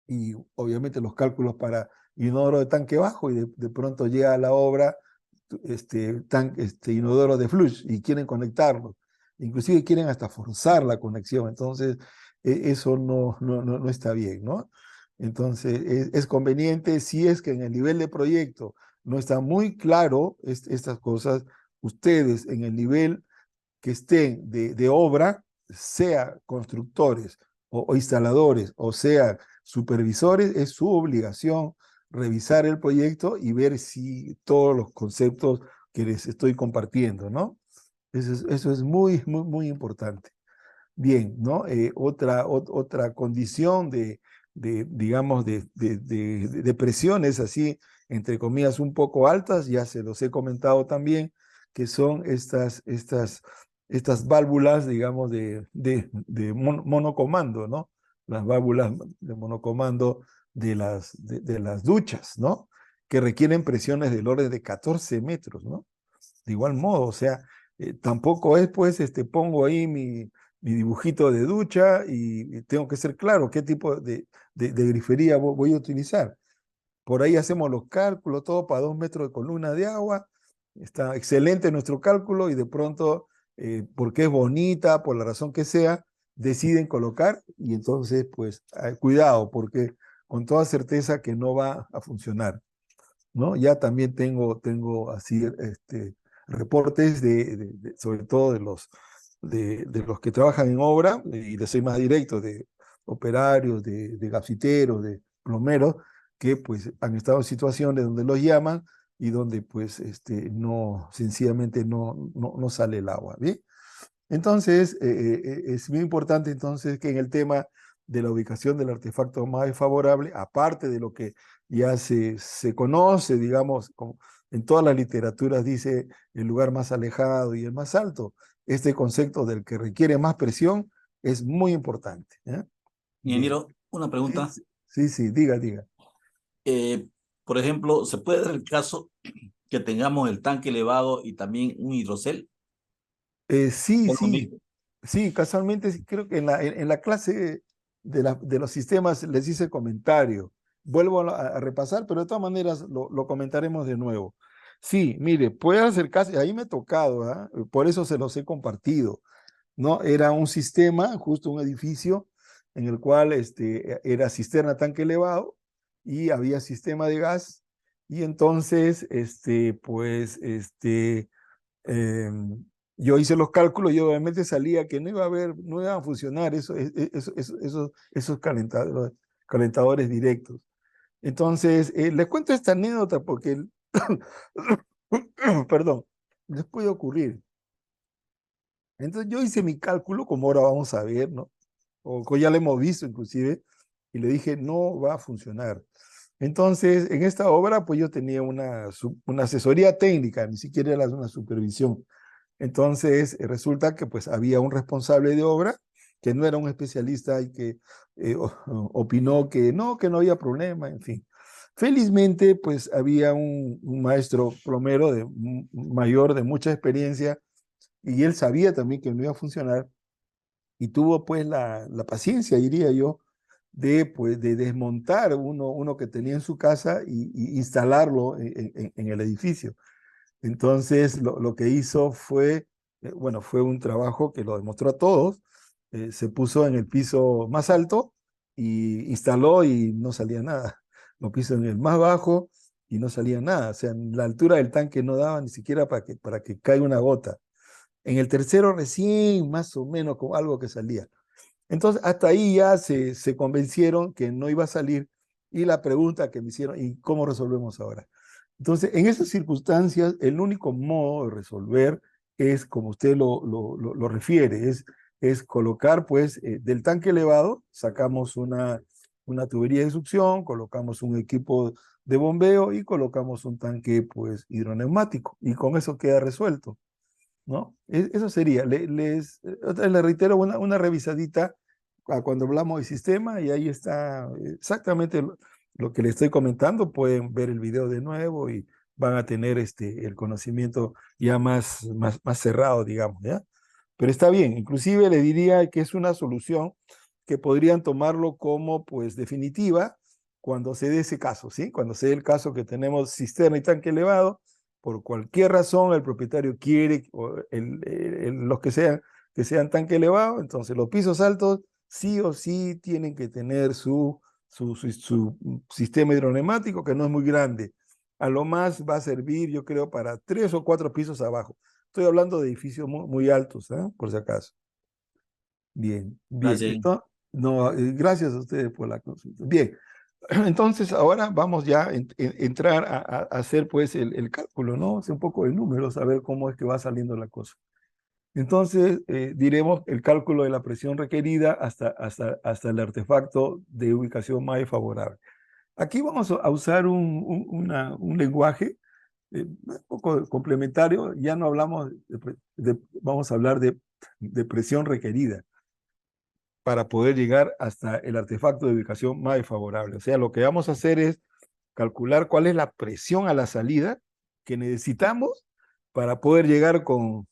y obviamente los cálculos para inodoro de tanque bajo y de pronto llega a la obra inodoro de flush y quieren conectarlo. Inclusive quieren hasta forzar la conexión. Entonces, eso no está bien, ¿no? Entonces, es conveniente si es que en el nivel de proyecto no está muy claro estas cosas, ustedes en el nivel que estén de obra, sea constructores o instaladores, o sea supervisores, es su obligación revisar el proyecto y ver si todos los conceptos que les estoy compartiendo, ¿no? Eso es muy importante. Bien, ¿no? Otra condición digamos, de presiones así, entre comillas, un poco altas, ya se los he comentado también, que son estas válvulas, digamos, de monocomando, ¿no? Las válvulas de monocomando de las duchas, ¿no? Que requieren presiones del orden de 14 metros, ¿no? De igual modo, o sea, tampoco es, pues, pongo ahí mi dibujito de ducha y tengo que ser claro qué tipo de grifería voy a utilizar. Por ahí hacemos los cálculos, todo para 2 metros de columna de agua. Está excelente nuestro cálculo y de pronto, porque es bonita, por la razón que sea, deciden colocar y entonces, pues, cuidado, porque con toda certeza que no va a funcionar, ¿no? Ya también tengo así reportes sobre todo de los que trabajan en obra, y les soy más directo, de operarios, de gasiteros, de plomeros, que pues han estado en situaciones donde los llaman y donde pues sencillamente no sale el agua, ¿bien? Entonces, es muy importante entonces que en el tema de la ubicación del artefacto más favorable, aparte de lo que ya se conoce, digamos, en todas las literaturas dice el lugar más alejado y el más alto, este concepto del que requiere más presión es muy importante, ¿eh? Bien. Ingeniero, una Sí, pregunta. sí, sí, sí, diga. Eh, por ejemplo, ¿se puede dar el caso que tengamos el tanque elevado y también un hidrocel? Sí, ¿Es lo sí, mismo? sí, casualmente sí, creo que en la clase de los sistemas les hice comentario. Vuelvo a repasar, pero de todas maneras lo comentaremos de nuevo. Sí, mire, puede acercarse, ahí me he tocado, ¿ah? Por eso se los he compartido, ¿no? Era un sistema, justo un edificio, en el cual era cisterna tanque elevado y había sistema de gas, y entonces, eh, yo hice los cálculos y obviamente salía que no iba a funcionar esos calentadores directos. Entonces, les cuento esta anécdota porque, perdón, les puede ocurrir. Entonces, yo hice mi cálculo, como ahora vamos a ver, ¿no? O ya lo hemos visto inclusive, y le dije, no va a funcionar. Entonces, en esta obra, pues yo tenía una asesoría técnica, ni siquiera era una supervisión. Entonces, resulta que pues había un responsable de obra que no era un especialista y que opinó que no había problema, en fin. Felizmente, pues había un maestro plomero mayor de mucha experiencia y él sabía también que no iba a funcionar y tuvo pues la paciencia, diría yo, pues, de desmontar uno que tenía en su casa y instalarlo en el edificio. Entonces, lo que hizo fue, bueno, fue un trabajo que lo demostró a todos. Se puso en el piso más alto y instaló y no salía nada. Lo puso en el más bajo y no salía nada. O sea, en la altura del tanque no daba ni siquiera para que caiga una gota. En el tercero recién, más o menos, con algo que salía. Entonces, hasta ahí ya se convencieron que no iba a salir y la pregunta que me hicieron, ¿y cómo resolvemos ahora? Entonces, en esas circunstancias, el único modo de resolver es como usted lo refiere, es colocar pues del tanque elevado, sacamos una tubería de succión, colocamos un equipo de bombeo y colocamos un tanque pues hidroneumático y con eso queda resuelto, ¿no? Eso sería, otra vez le reitero una revisadita a cuando hablamos de sistema y ahí está exactamente lo que le estoy comentando, pueden ver el video de nuevo y van a tener el conocimiento ya más cerrado, digamos, ¿ya? Pero está bien, inclusive le diría que es una solución que podrían tomarlo como pues definitiva cuando se dé ese caso, ¿sí? Cuando se dé el caso que tenemos cisterna y tanque elevado, por cualquier razón el propietario quiere, o los que sean tanque elevado, entonces los pisos altos sí o sí tienen que tener su sistema hidroneumático, que no es muy grande. A lo más va a servir, yo creo, para 3 o 4 pisos abajo. Estoy hablando de edificios muy altos, ¿eh? Por si acaso. Bien, Está bien. bien. Entonces, no, gracias a ustedes por la consulta. Bien, entonces ahora vamos ya a entrar a hacer pues el cálculo, ¿no? Hacer un poco de números, a ver cómo es que va saliendo la cosa. Entonces, diremos el cálculo de la presión requerida hasta el artefacto de ubicación más favorable. Aquí vamos a usar un lenguaje un poco complementario. Ya no hablamos, vamos a hablar de presión requerida para poder llegar hasta el artefacto de ubicación más favorable. O sea, lo que vamos a hacer es calcular cuál es la presión a la salida que necesitamos para poder llegar con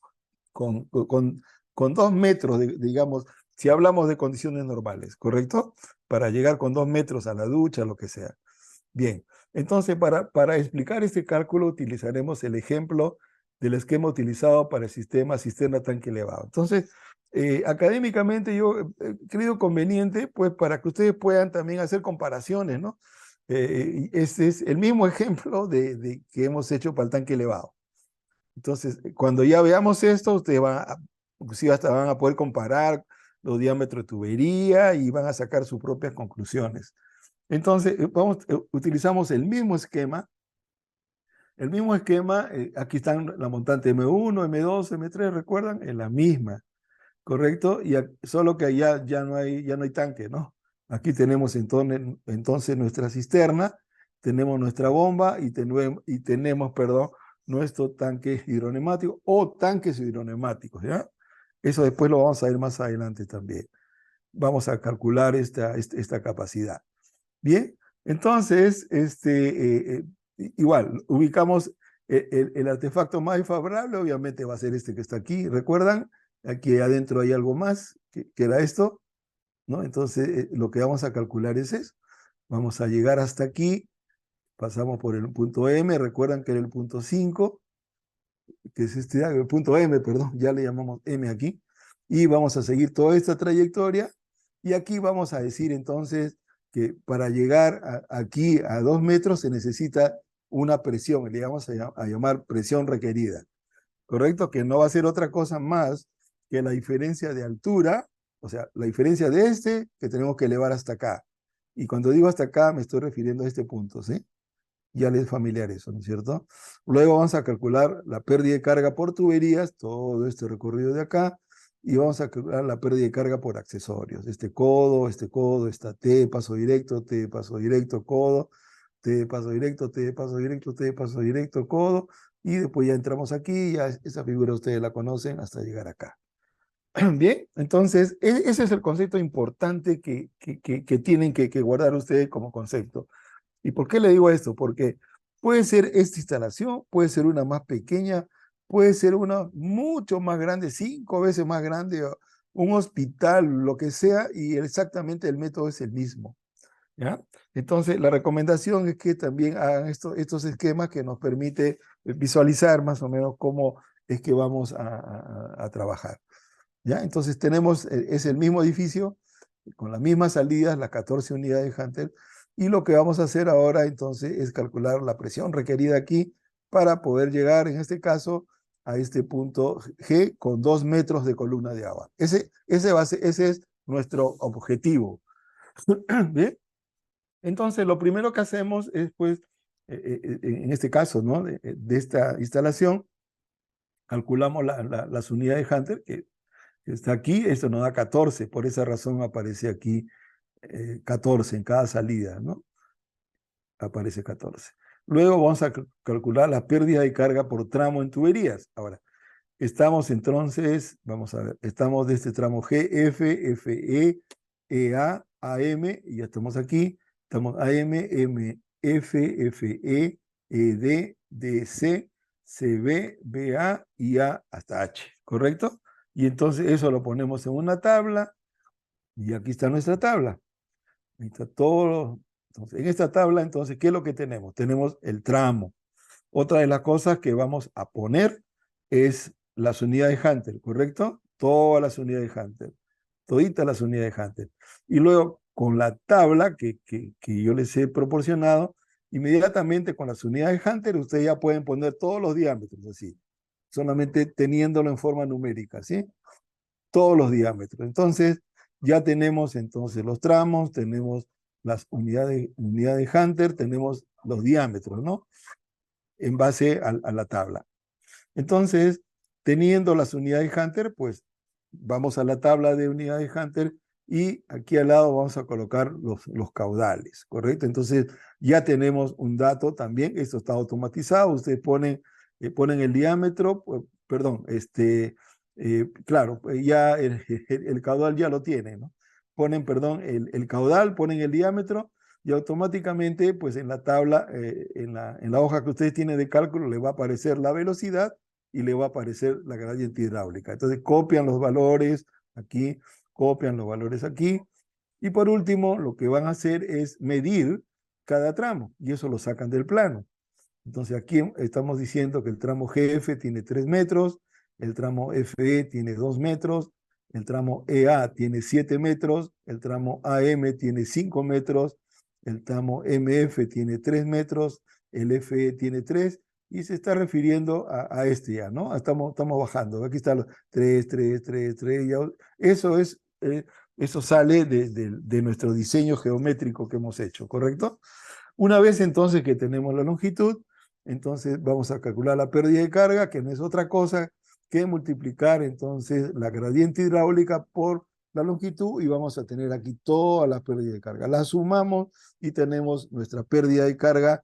2 metros, digamos, si hablamos de condiciones normales, ¿correcto? Para llegar con 2 metros a la ducha, lo que sea. Bien, entonces para explicar este cálculo utilizaremos el ejemplo del esquema utilizado para el sistema cisterna tanque elevado. Entonces, académicamente yo he creído conveniente, pues para que ustedes puedan también hacer comparaciones, ¿no? Este es el mismo ejemplo de que hemos hecho para el tanque elevado. Entonces, cuando ya veamos esto, ustedes inclusive hasta van a poder comparar los diámetros de tubería y van a sacar sus propias conclusiones. Entonces, utilizamos el mismo esquema. Aquí están la montante M1, M2, M3, ¿recuerdan? En la misma, ¿correcto? Solo que allá ya no hay tanque, ¿no? Aquí tenemos entonces nuestra cisterna, tenemos nuestra bomba y tenemos, perdón, nuestro tanque hidroneumático o tanques hidroneumáticos, ¿ya? Eso después lo vamos a ver más adelante también. Vamos a calcular esta capacidad. Bien, entonces, igual, ubicamos el artefacto más favorable, obviamente va a ser este que está aquí. ¿Recuerdan? Aquí adentro hay algo más, que era esto, ¿no? Entonces, lo que vamos a calcular es eso. Vamos a llegar hasta aquí, pasamos por el punto M, recuerdan que era el punto 5, que es el punto M, perdón, ya le llamamos M aquí, y vamos a seguir toda esta trayectoria, y aquí vamos a decir entonces que para llegar aquí a 2 metros se necesita una presión, le vamos a llamar presión requerida, ¿correcto? Que no va a ser otra cosa más que la diferencia de altura, o sea, la diferencia de que tenemos que elevar hasta acá. Y cuando digo hasta acá, me estoy refiriendo a este punto, ¿sí? Ya les es familiar eso, ¿no es cierto? Luego vamos a calcular la pérdida de carga por tuberías, todo este recorrido de acá, y vamos a calcular la pérdida de carga por accesorios. Este codo, esta T, paso directo, T, paso directo, codo, T, paso directo, T, paso directo, T, paso directo, codo, y después ya entramos aquí, ya esa figura ustedes la conocen hasta llegar acá. Bien, entonces ese es el concepto importante que tienen que guardar ustedes como concepto. ¿Y por qué le digo esto? Porque puede ser esta instalación, puede ser una más pequeña, puede ser una mucho más grande, 5 veces más grande, un hospital, lo que sea, y exactamente el método es el mismo, ¿ya? Entonces, la recomendación es que también hagan estos esquemas que nos permite visualizar más o menos cómo es que vamos a trabajar, ¿ya? Entonces, es el mismo edificio, con las mismas salidas, las 14 unidades de Hunter, y lo que vamos a hacer ahora entonces es calcular la presión requerida aquí para poder llegar, en este caso, a este punto G con 2 metros de columna de agua. Ese es nuestro objetivo. Bien, entonces lo primero que hacemos es, pues, en este caso, ¿no? De esta instalación, calculamos las unidades de Hunter, que está aquí, esto nos da 14, por esa razón aparece aquí 14 en cada salida, ¿no? Aparece 14. Luego vamos a calcular la pérdida de carga por tramo en tuberías. Ahora, estamos entonces, vamos a ver, estamos de este tramo G, F, FE, EA, AM, y ya estamos aquí, estamos AM, MF, FE, ED, DC, CB, BA y A hasta H, ¿correcto? Y entonces eso lo ponemos en una tabla, y aquí está nuestra tabla. Ahí está todo. Entonces, en esta tabla, entonces, ¿qué es lo que tenemos? Tenemos el tramo. Otra de las cosas que vamos a poner es las unidades Hunter, ¿correcto? Todas las unidades Hunter. Toditas las unidades Hunter. Y luego, con la tabla que yo les he proporcionado, inmediatamente con las unidades Hunter, ustedes ya pueden poner todos los diámetros, así, solamente teniéndolo en forma numérica, ¿sí? Todos los diámetros. Entonces, ya tenemos entonces los tramos, tenemos las unidades Hunter, tenemos los diámetros, ¿no? En base a la tabla. Entonces, teniendo las unidades Hunter, pues vamos a la tabla de unidades Hunter y aquí al lado vamos a colocar los caudales, ¿correcto? Entonces, ya tenemos un dato también, esto está automatizado, ustedes ponen el diámetro, perdón, claro, ya el caudal ya lo tienen, ¿no? Ponen, perdón, el caudal, ponen el diámetro y automáticamente, pues en la tabla, en la hoja que ustedes tienen de cálculo, le va a aparecer la velocidad y le va a aparecer la gradiente hidráulica. Entonces copian los valores aquí, copian los valores aquí, y por último, lo que van a hacer es medir cada tramo, y eso lo sacan del plano. Entonces aquí estamos diciendo que el tramo GF tiene 3 metros, el tramo FE tiene 2 metros, el tramo EA tiene 7 metros, el tramo AM tiene 5 metros, el tramo MF tiene 3 metros, el FE tiene 3, y se está refiriendo a este ya, ¿no? Estamos bajando. Aquí está los 3, 3, 3, 3. Ya, eso sale de nuestro diseño geométrico que hemos hecho, ¿correcto? Una vez entonces que tenemos la longitud, entonces vamos a calcular la pérdida de carga, que no es otra cosa que multiplicar entonces la gradiente hidráulica por la longitud y vamos a tener aquí toda la pérdida de carga. La sumamos y tenemos nuestra pérdida de carga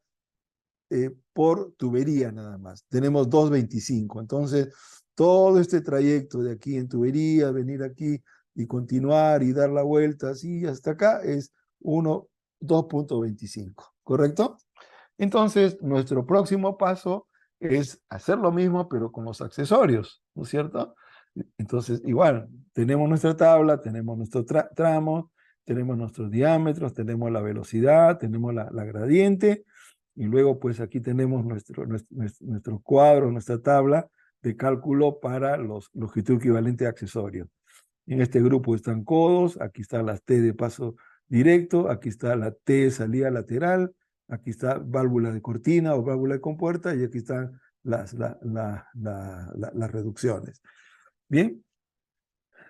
por tubería nada más. Tenemos 2.25. Entonces, todo este trayecto de aquí en tubería, venir aquí y continuar y dar la vuelta así hasta acá es 2.25, ¿correcto? Entonces, nuestro próximo paso es hacer lo mismo, pero con los accesorios, ¿no es cierto? Entonces, igual, tenemos nuestra tabla, tenemos nuestro tramo, tenemos nuestros diámetros, tenemos la velocidad, tenemos la gradiente, y luego, pues aquí tenemos nuestro cuadro, nuestra tabla de cálculo para los longitud equivalente a accesorios. En este grupo están codos, aquí está la T de paso directo, aquí está la T de salida lateral, aquí está válvula de cortina o válvula de compuerta y aquí están las reducciones. Bien,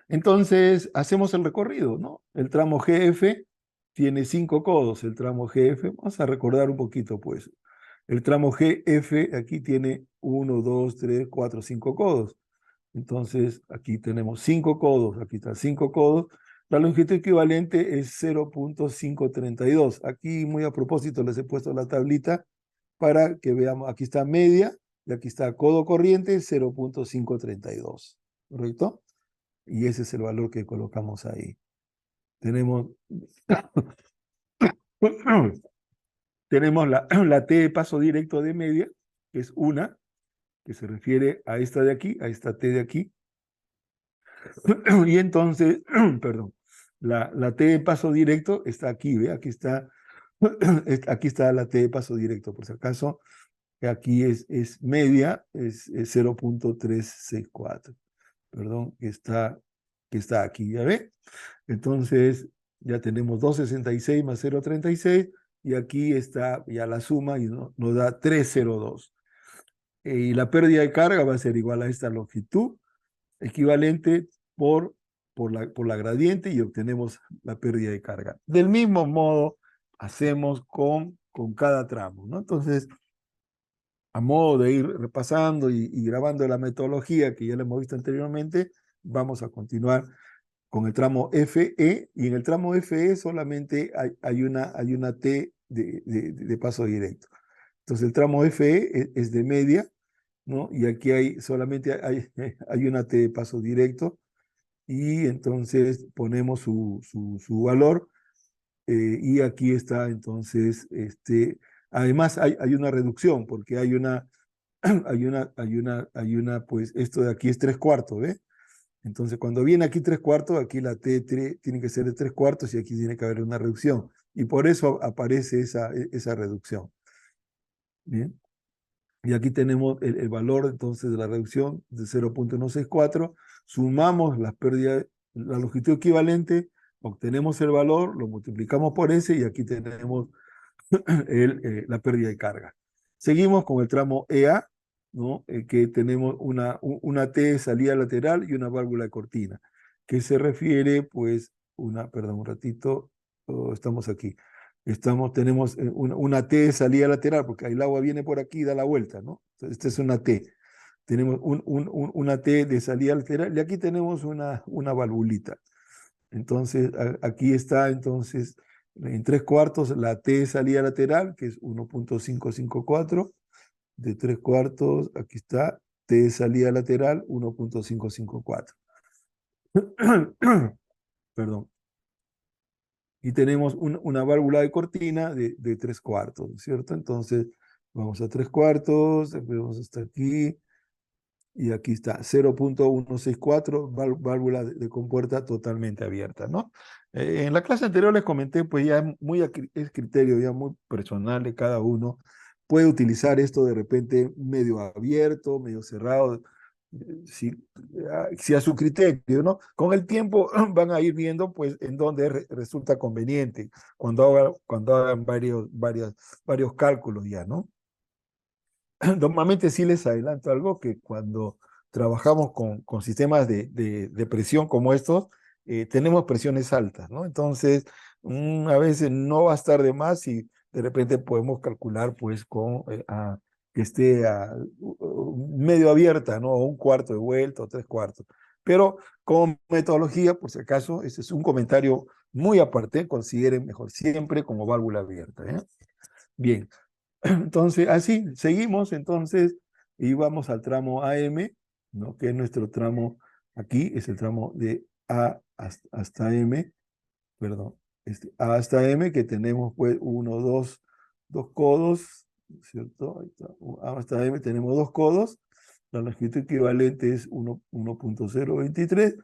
entonces hacemos el recorrido, ¿no? El tramo GF tiene 5 codos, el tramo GF, vamos a recordar un poquito pues. El tramo GF aquí tiene 1, 2, 3, 4, 5 codos. Entonces, aquí tenemos 5 codos, aquí están 5 codos. La longitud equivalente es 0.532. Aquí, muy a propósito, les he puesto la tablita para que veamos. Aquí está media y aquí está codo corriente, 0.532. ¿Correcto? Y ese es el valor que colocamos ahí. Tenemos, tenemos la T de paso directo de media, que es una, que se refiere a esta de aquí, a esta T de aquí. Y entonces, perdón, la T de paso directo está aquí, ¿ve? Aquí está la T de paso directo, por si acaso. Aquí es media, es 0.364. Perdón, que está aquí, ¿ya ve? Entonces, ya tenemos 266 más 0.36 y aquí está ya la suma y nos da 302. Y la pérdida de carga va a ser igual a esta longitud, equivalente por la gradiente y obtenemos la pérdida de carga. Del mismo modo, hacemos con cada tramo, ¿no? Entonces, a modo de ir repasando y grabando la metodología que ya le hemos visto anteriormente, vamos a continuar con el tramo FE, y en el tramo FE solamente hay una T de paso directo. Entonces el tramo FE es de media, ¿no? Y aquí solamente hay una T de paso directo, y entonces ponemos su valor, y aquí está entonces, además hay una reducción, porque pues esto de aquí es 3/4, ¿ve? Entonces, cuando viene aquí 3/4, aquí la tiene que ser de 3/4 y aquí tiene que haber una reducción. Y por eso aparece esa reducción. Bien. Y aquí tenemos el valor entonces de la reducción de 0.164. Sumamos las pérdidas, la longitud equivalente, obtenemos el valor, lo multiplicamos por ese y aquí tenemos la pérdida de carga. Seguimos con el tramo EA, ¿no? Que tenemos una T de salida lateral y una válvula de cortina, que se refiere, pues, perdón, un ratito, estamos aquí. Tenemos una T de salida lateral, porque el agua viene por aquí y da la vuelta, ¿no? Entonces, esta es una T. Tenemos una T de salida lateral y aquí tenemos una valvulita. Entonces, aquí está, entonces, en 3/4 la T de salida lateral, que es 1.554. De 3/4, aquí está, T de salida lateral, 1.554. Perdón. Y tenemos una válvula de cortina de 3/4, ¿cierto? Entonces, vamos a 3/4, vamos hasta aquí, y aquí está, 0.164, válvula de compuerta totalmente abierta, ¿no? En la clase anterior les comenté, pues ya es criterio ya muy personal de cada uno. Puede utilizar esto de repente medio abierto, medio cerrado, si, si a su criterio, ¿no? Con el tiempo van a ir viendo, pues, en dónde resulta conveniente, cuando hagan varios cálculos ya, ¿no? Normalmente sí les adelanto algo, que cuando trabajamos con sistemas de presión como estos, tenemos presiones altas, ¿no? Entonces, a veces no va a estar de más y de repente podemos calcular pues que esté medio abierta, ¿no? O 1/4 de vuelta o 3/4. Pero como metodología, por si acaso, ese es un comentario muy aparte, consideren mejor siempre como válvula abierta, ¿eh? Bien. Entonces, así, seguimos entonces y vamos al tramo AM, ¿no? Que es nuestro tramo, aquí es el tramo de A hasta M, perdón, A hasta M, que tenemos pues dos codos, ¿cierto? Ahí está, A hasta M tenemos dos codos, la longitud equivalente es 1.023,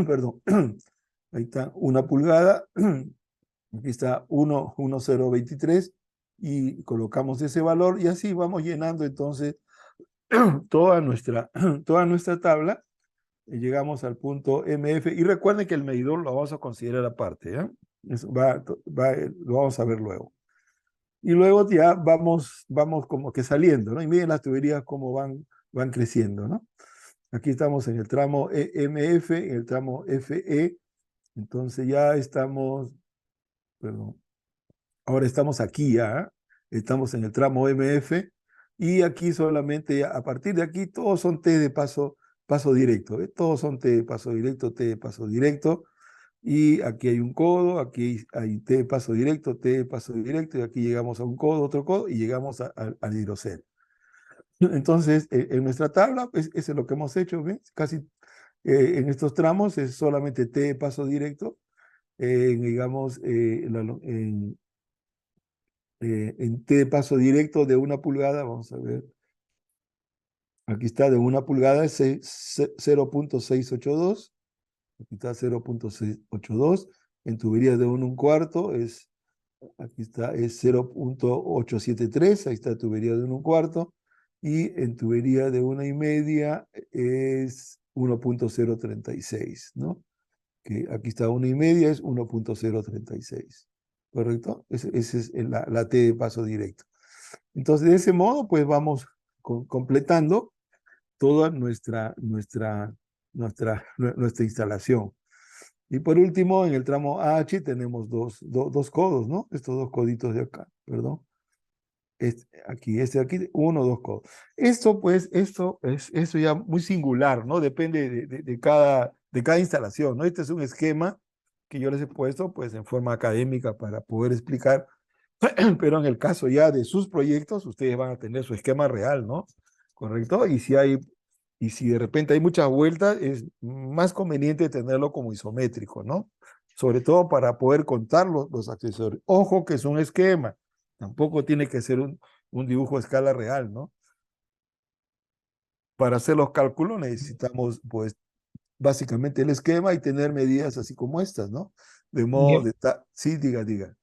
perdón, ahí está, 1 pulgada, aquí está 1.023, y colocamos ese valor y así vamos llenando entonces toda nuestra tabla, y llegamos al punto MF. Y recuerden que el medidor lo vamos a considerar aparte, ¿eh? Lo vamos a ver luego. Y luego ya vamos como que saliendo, ¿no? Y miren las tuberías cómo van creciendo, ¿no? Aquí estamos en el tramo MF, en el tramo FE, entonces ya estamos, perdón, ahora estamos aquí ya, estamos en el tramo MF, y aquí solamente a partir de aquí todos son T de paso directo, ¿eh? Todos son T de paso directo, T de paso directo, y aquí hay un codo, aquí hay T de paso directo, T de paso directo, y aquí llegamos a un codo, otro codo, y llegamos al hidrocel. Entonces, en nuestra tabla, pues, eso es lo que hemos hecho, ¿ves? Casi en estos tramos es solamente T de paso directo, digamos, en T de paso directo de 1 pulgada, vamos a ver, aquí está, de 1 pulgada es 0.682, aquí está 0.682, en tuberías de 1/4 aquí está, es 0.873, ahí está tubería de 1/4, y en tubería de 1,5 es 1.036, ¿no? Que aquí está 1,5 es 1.036, ¿correcto? Esa es la T de paso directo. Entonces, de ese modo, pues vamos completando toda nuestra instalación. Y por último, en el tramo H tenemos dos codos, ¿no? Estos dos coditos de acá, perdón. aquí, aquí, 1, 2 codos. Esto, pues, esto es eso ya muy singular, ¿no? Depende de cada instalación, ¿no? Este es un esquema que yo les he puesto, pues, en forma académica para poder explicar, pero en el caso ya de sus proyectos, ustedes van a tener su esquema real, ¿no? ¿Correcto? Y si de repente hay muchas vueltas, es más conveniente tenerlo como isométrico, ¿no? Sobre todo para poder contar los accesorios. Ojo que es un esquema, tampoco tiene que ser un dibujo a escala real, ¿no? Para hacer los cálculos necesitamos, pues, básicamente el esquema y tener medidas así como estas, ¿no? De modo Bien, de... Sí, diga.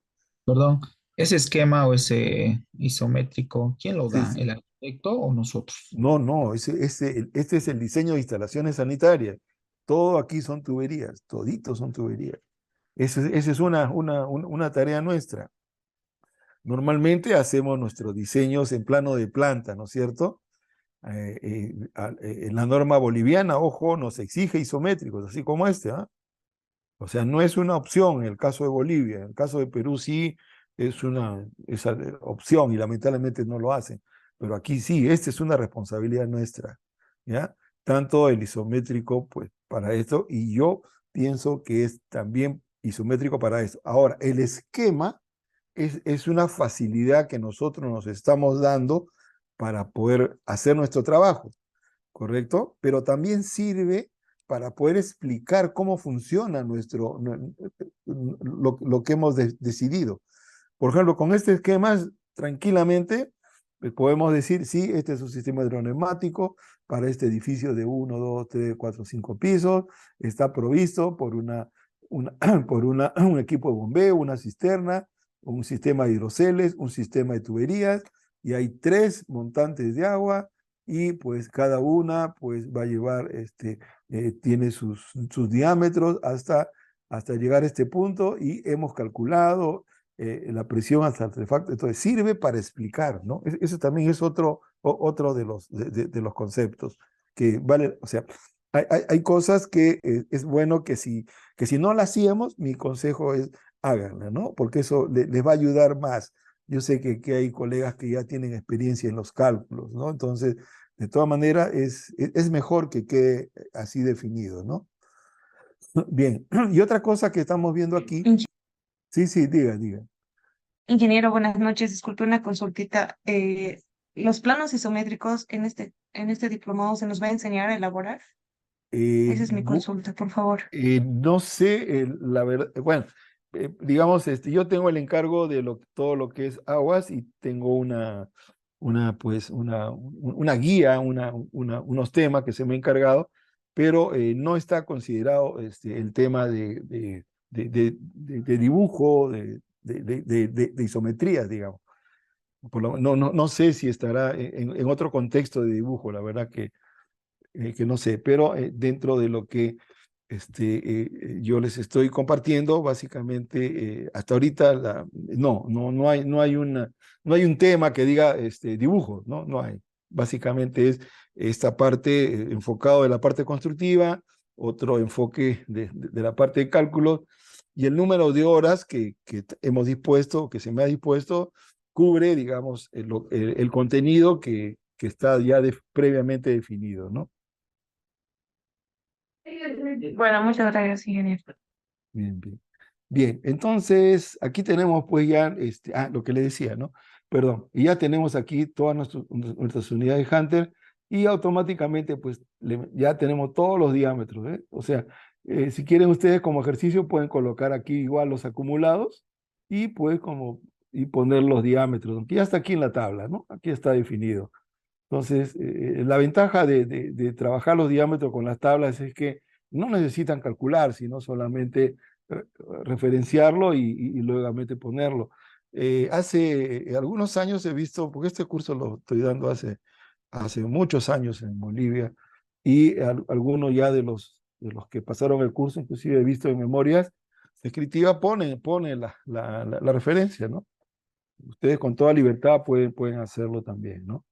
perdón, ese esquema o ese isométrico, ¿quién lo Sí, da? sí. ¿El arquitecto o nosotros? No, este es el diseño de instalaciones sanitarias. Todo aquí son tuberías, toditos son tuberías. Esa es una tarea nuestra. Normalmente hacemos nuestros diseños en plano de planta, ¿no es cierto? En la norma boliviana, ojo, nos exige isométricos, así como este, ¿ah? O sea, no es una opción en el caso de Bolivia, en el caso de Perú sí es una opción y lamentablemente no lo hacen, pero aquí sí, esta es una responsabilidad nuestra, ¿ya? Tanto el isométrico, pues, para esto, y yo pienso que es también isométrico para esto. Ahora, el esquema es una facilidad que nosotros nos estamos dando para poder hacer nuestro trabajo, ¿correcto? Pero también sirve para poder explicar cómo funciona lo que hemos decidido. Por ejemplo, con este esquema, tranquilamente podemos decir, sí, este es un sistema hidroneumático para este edificio de 1, 2, 3, 4, 5 pisos, está provisto por un equipo de bombeo, una cisterna, un sistema de hidroceles, un sistema de tuberías, y hay 3 montantes de agua, y pues cada una pues va a llevar, tiene sus diámetros hasta llegar a este punto, y hemos calculado la presión hasta artefacto. Entonces sirve para explicar, ¿no? Eso también es otro de los conceptos que vale, o sea, hay cosas que es bueno que si no las hacíamos, mi consejo es háganla, ¿no? Porque eso les va a ayudar más. Yo sé que hay colegas que ya tienen experiencia en los cálculos, ¿no? Entonces, de todas maneras, es mejor que quede así definido, ¿no? Bien, y otra cosa que estamos viendo aquí, Ing- sí, diga. Ingeniero, buenas noches. Disculpe una consultita. Los planos isométricos en este diplomado se nos va a enseñar a elaborar. Eh, Esa es mi consulta, por favor. no sé, la verdad, bueno, digamos, yo tengo el encargo de todo lo que es aguas y tengo pues, una guía, unos temas que se me ha encargado, pero no está considerado el tema de dibujo, de isometría, digamos. No sé si estará en otro contexto de dibujo, la verdad que no sé, pero dentro de lo que yo les estoy compartiendo, básicamente, hasta ahorita, no hay un tema que diga dibujo, ¿no? No hay. Básicamente es esta parte enfocado de la parte constructiva, otro enfoque de la parte de cálculo, y el número de horas que hemos dispuesto, que se me ha dispuesto, cubre, digamos, el contenido que está ya previamente definido, ¿no? Bueno, muchas gracias, ingeniero. Bien. Bien, entonces aquí tenemos pues ya, lo que le decía, ¿no? Perdón, y ya tenemos aquí todas nuestras unidades Hunter y automáticamente pues ya tenemos todos los diámetros, ¿eh? O sea, si quieren ustedes como ejercicio pueden colocar aquí igual los acumulados y pues y poner los diámetros, aunque ya está aquí en la tabla, ¿no? Aquí está definido. Entonces, la ventaja de trabajar los diámetros con las tablas es que no necesitan calcular, sino solamente referenciarlo y luego ponerlo. Hace algunos años he visto, porque este curso lo estoy dando hace muchos años en Bolivia, y algunos ya de los que pasaron el curso, inclusive he visto en memorias descriptivas, pone la referencia, ¿no? Ustedes con toda libertad pueden hacerlo también, ¿no?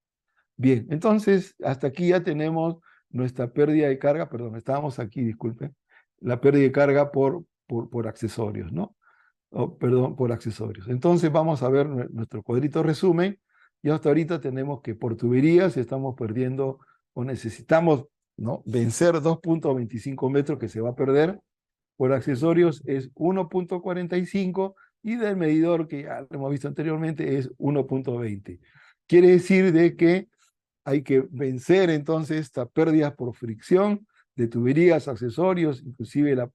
Bien, entonces hasta aquí ya tenemos nuestra pérdida de carga, perdón, estábamos aquí, disculpen, la pérdida de carga por accesorios, ¿no? Perdón, por accesorios. Entonces vamos a ver nuestro cuadrito resumen y hasta ahorita tenemos que por tuberías estamos perdiendo o necesitamos, ¿no?, vencer 2.25 metros que se va a perder. Por accesorios es 1.45 y del medidor, que ya lo hemos visto anteriormente, es 1.20. Quiere decir de que hay que vencer entonces estas pérdidas por fricción de tuberías, accesorios, inclusive en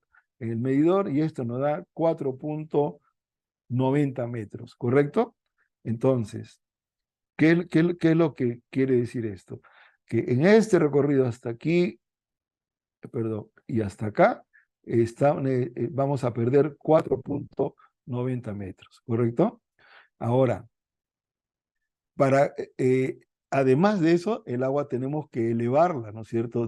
el medidor, y esto nos da 4.90 metros, ¿correcto? Entonces, ¿qué es lo que quiere decir esto? Que en este recorrido hasta aquí, perdón, y hasta acá, vamos a perder 4.90 metros, ¿correcto? Ahora, para, además de eso, el agua tenemos que elevarla, ¿no es cierto?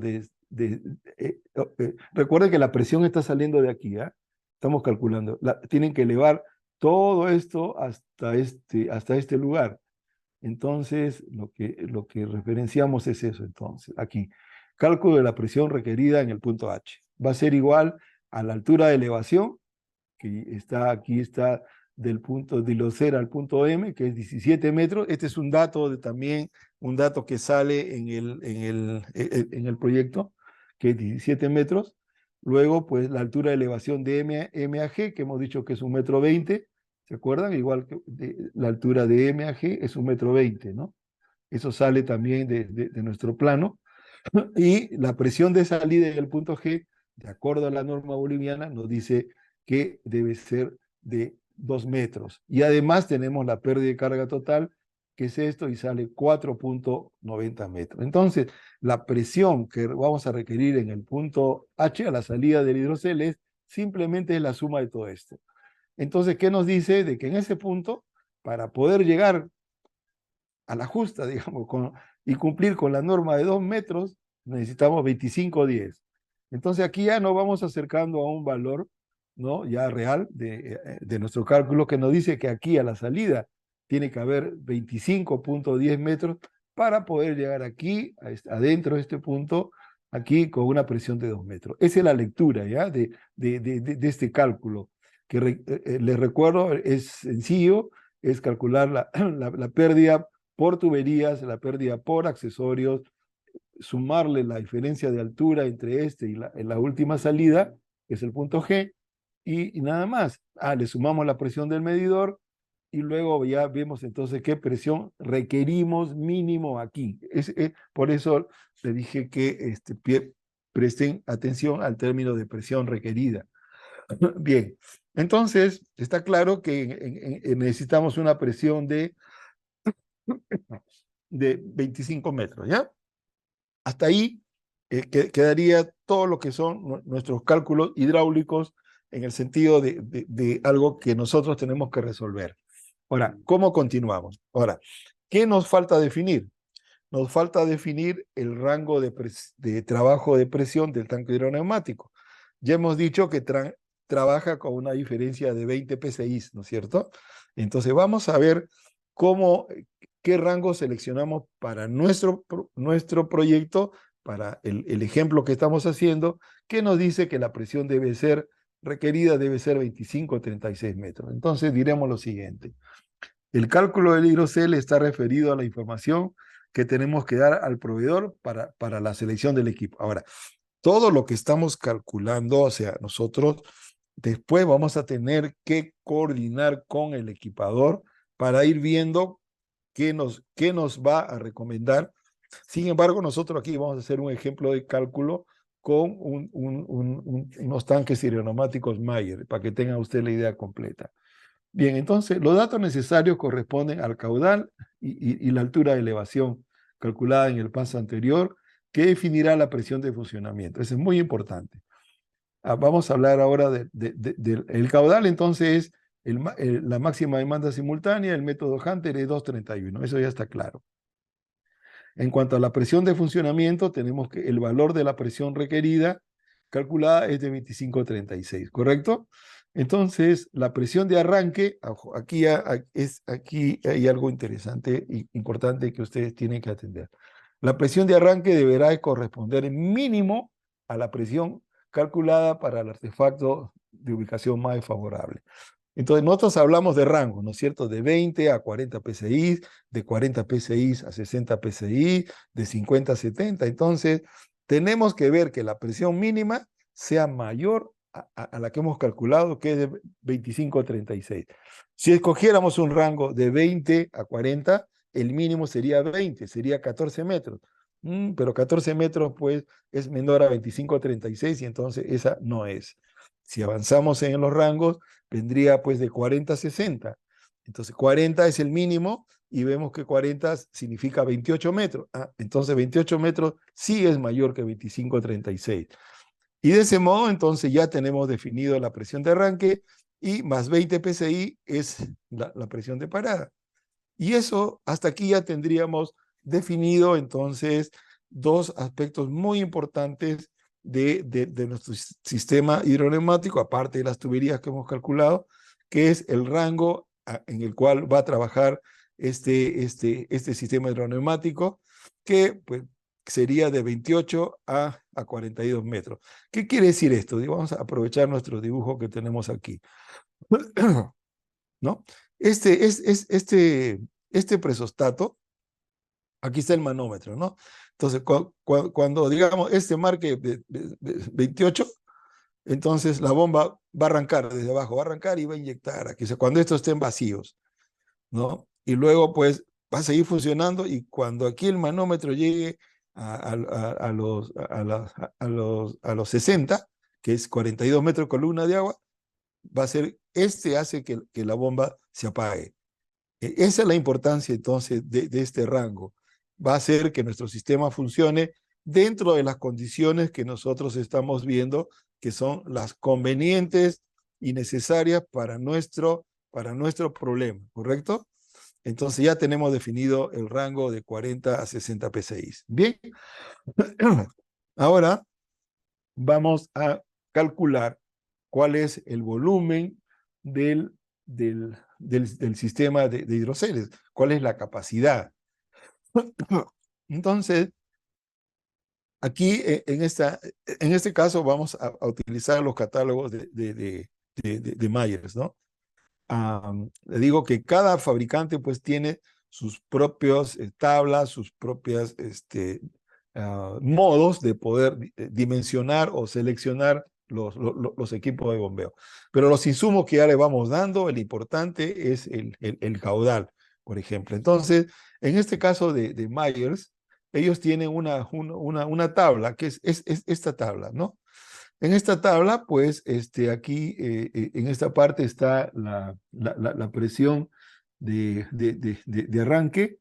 Recuerden que la presión está saliendo de aquí, ¿ah? Estamos calculando. Tienen que elevar todo esto hasta este lugar. Entonces, lo que referenciamos es eso, entonces, aquí. Cálculo de la presión requerida en el punto H. Va a ser igual a la altura de elevación, que aquí está del punto de Locera al punto M, que es 17 metros. Este es un dato también, un dato que sale en el proyecto, que es 17 metros. Luego, pues, la altura de elevación de M a G, que hemos dicho que es 1,20 m, ¿se acuerdan? Igual que la altura de M a G es 1,20 m, ¿no? Eso sale también de nuestro plano. Y la presión de salida del punto G, de acuerdo a la norma boliviana, nos dice que debe ser de 2 metros. Y además tenemos la pérdida de carga total, que es esto, y sale 4.90 metros. Entonces, la presión que vamos a requerir en el punto H, a la salida del hidrocel, simplemente es la suma de todo esto. Entonces, ¿qué nos dice? De que en ese punto, para poder llegar a la justa, digamos, y cumplir con la norma de 2 metros, necesitamos 25,10. Entonces aquí ya nos vamos acercando a un valor, ¿no?, ya real de nuestro cálculo, que nos dice que aquí a la salida tiene que haber 25.10 metros para poder llegar aquí, adentro de este punto, aquí con una presión de 2 metros. Esa es la lectura, ¿ya?, de este cálculo, que les recuerdo, es sencillo, es calcular la pérdida por tuberías, la pérdida por accesorios, sumarle la diferencia de altura entre y la última salida, que es el punto G, y nada más. Le sumamos la presión del medidor y luego ya vemos entonces qué presión requerimos mínimo aquí. Por eso le dije que presten atención al término de presión requerida. Bien, entonces está claro que necesitamos una presión de 25 metros, ¿ya? Hasta ahí quedaría todo lo que son nuestros cálculos hidráulicos en el sentido de algo que nosotros tenemos que resolver. Ahora, ¿cómo continuamos? Ahora, ¿qué nos falta definir? Nos falta definir el rango de trabajo de presión del tanque hidroneumático. Ya hemos dicho que trabaja con una diferencia de 20 psi, ¿no es cierto? Entonces vamos a ver qué rango seleccionamos para nuestro proyecto, para el ejemplo que estamos haciendo, que nos dice que la presión requerida debe ser 25-36 metros. Entonces diremos lo siguiente. El cálculo del hidrocel está referido a la información que tenemos que dar al proveedor para la selección del equipo. Ahora, todo lo que estamos calculando, o sea, nosotros después vamos a tener que coordinar con el equipador para ir viendo qué nos va a recomendar. Sin embargo, nosotros aquí vamos a hacer un ejemplo de cálculo con unos tanques hidroneumáticos Mayer, para que tenga usted la idea completa. Bien, entonces los datos necesarios corresponden al caudal y la altura de elevación calculada en el paso anterior, que definirá la presión de funcionamiento. Eso es muy importante. Vamos a hablar ahora del caudal. Entonces la máxima demanda simultánea, el método Hunter es 231, eso ya está claro. En cuanto a la presión de funcionamiento, tenemos que el valor de la presión requerida calculada es de 25,36, ¿correcto? Entonces, la presión de arranque, aquí hay algo interesante e importante que ustedes tienen que atender. La presión de arranque deberá corresponder mínimo a la presión calculada para el artefacto de ubicación más favorable. Entonces, nosotros hablamos de rango, ¿no es cierto? De 20 a 40 PSI, de 40 PSI a 60 PSI, de 50 a 70. Entonces, tenemos que ver que la presión mínima sea mayor a la que hemos calculado, que es de 25 a 36. Si escogiéramos un rango de 20 a 40, el mínimo sería 20, sería 14 metros. Pero 14 metros, pues, es menor a 25 a 36 y entonces esa no es. Si avanzamos en los rangos, vendría pues de 40 a 60. Entonces 40 es el mínimo y vemos que 40 significa 28 metros. Entonces 28 metros sí es mayor que 25 a 36. Y de ese modo entonces ya tenemos definido la presión de arranque y más 20 PSI es la presión de parada. Y eso, hasta aquí ya tendríamos definido entonces dos aspectos muy importantes de nuestro sistema hidroneumático, aparte de las tuberías que hemos calculado, que es el rango en el cual va a trabajar este sistema hidroneumático, que pues, sería de 28 a 42 metros. ¿Qué quiere decir esto? Vamos a aprovechar nuestro dibujo que tenemos aquí. ¿No? Este presostato, aquí está el manómetro, ¿no? Entonces, cuando digamos este marque 28, entonces la bomba va a arrancar desde abajo, va a arrancar y va a inyectar aquí, o sea, cuando estos estén vacíos, ¿no? Y luego, pues, va a seguir funcionando y cuando aquí el manómetro llegue a los 60, que es 42 metros columna de agua, va a ser, hace que la bomba se apague. Esa es la importancia entonces de este rango. Va a hacer que nuestro sistema funcione dentro de las condiciones que nosotros estamos viendo, que son las convenientes y necesarias para nuestro problema, ¿correcto? Entonces ya tenemos definido el rango de 40 a 60 PSI. Bien, ahora vamos a calcular cuál es el volumen del sistema de hidroceles, cuál es la capacidad. Entonces, aquí en este caso vamos a utilizar los catálogos de Myers, ¿no? Le digo que cada fabricante pues tiene sus propias tablas, sus propios modos de poder dimensionar o seleccionar los equipos de bombeo. Pero los insumos que ya le vamos dando, el importante es el caudal, por ejemplo. Entonces, en este caso de Myers, ellos tienen una tabla, que es esta tabla, ¿no? En esta tabla, pues, aquí, en esta parte está la presión de arranque,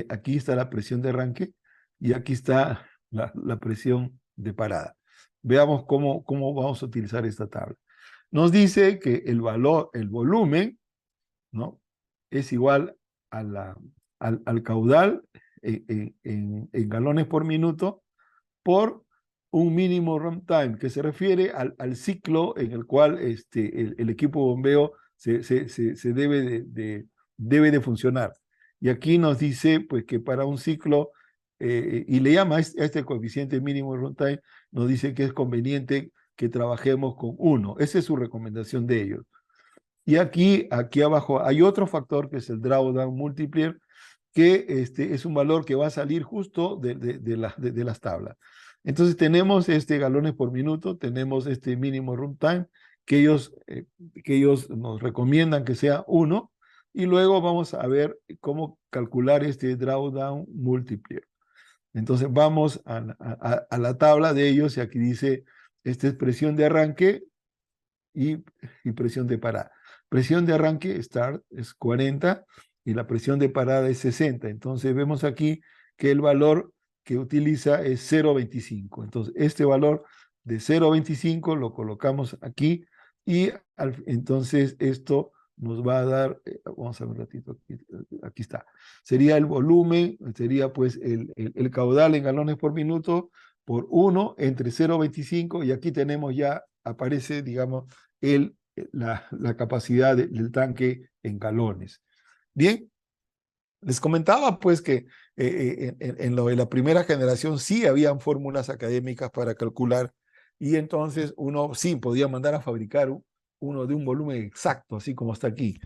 aquí está la presión de arranque, y aquí está la presión de parada. Veamos cómo vamos a utilizar esta tabla. Nos dice que el volumen, ¿no? Es igual al caudal en galones por minuto por un mínimo runtime, que se refiere al ciclo en el cual el equipo de bombeo se debe de funcionar. Y aquí nos dice pues, que para un ciclo, y le llama a este coeficiente mínimo runtime, nos dice que es conveniente que trabajemos con 1. Esa es su recomendación de ellos. Y aquí abajo hay otro factor que es el drawdown multiplier, que es un valor que va a salir justo de las tablas. Entonces tenemos galones por minuto, tenemos este mínimo runtime que ellos nos recomiendan que sea 1, y luego vamos a ver cómo calcular este drawdown multiplier. Entonces vamos a la tabla de ellos y aquí dice, esta es presión de arranque y presión de parada. Presión de arranque, start, es 40 y la presión de parada es 60. Entonces vemos aquí que el valor que utiliza es 0.25. Entonces este valor de 0.25 lo colocamos aquí y entonces esto nos va a dar, vamos a ver un ratito, aquí está, sería el volumen, sería pues el caudal en galones por minuto por 1 entre 0.25 y aquí tenemos ya, aparece, digamos, la capacidad del tanque en galones. Bien, les comentaba pues que en lo de la primera generación sí habían fórmulas académicas para calcular y entonces uno sí podía mandar a fabricar uno de un volumen exacto, así como está aquí.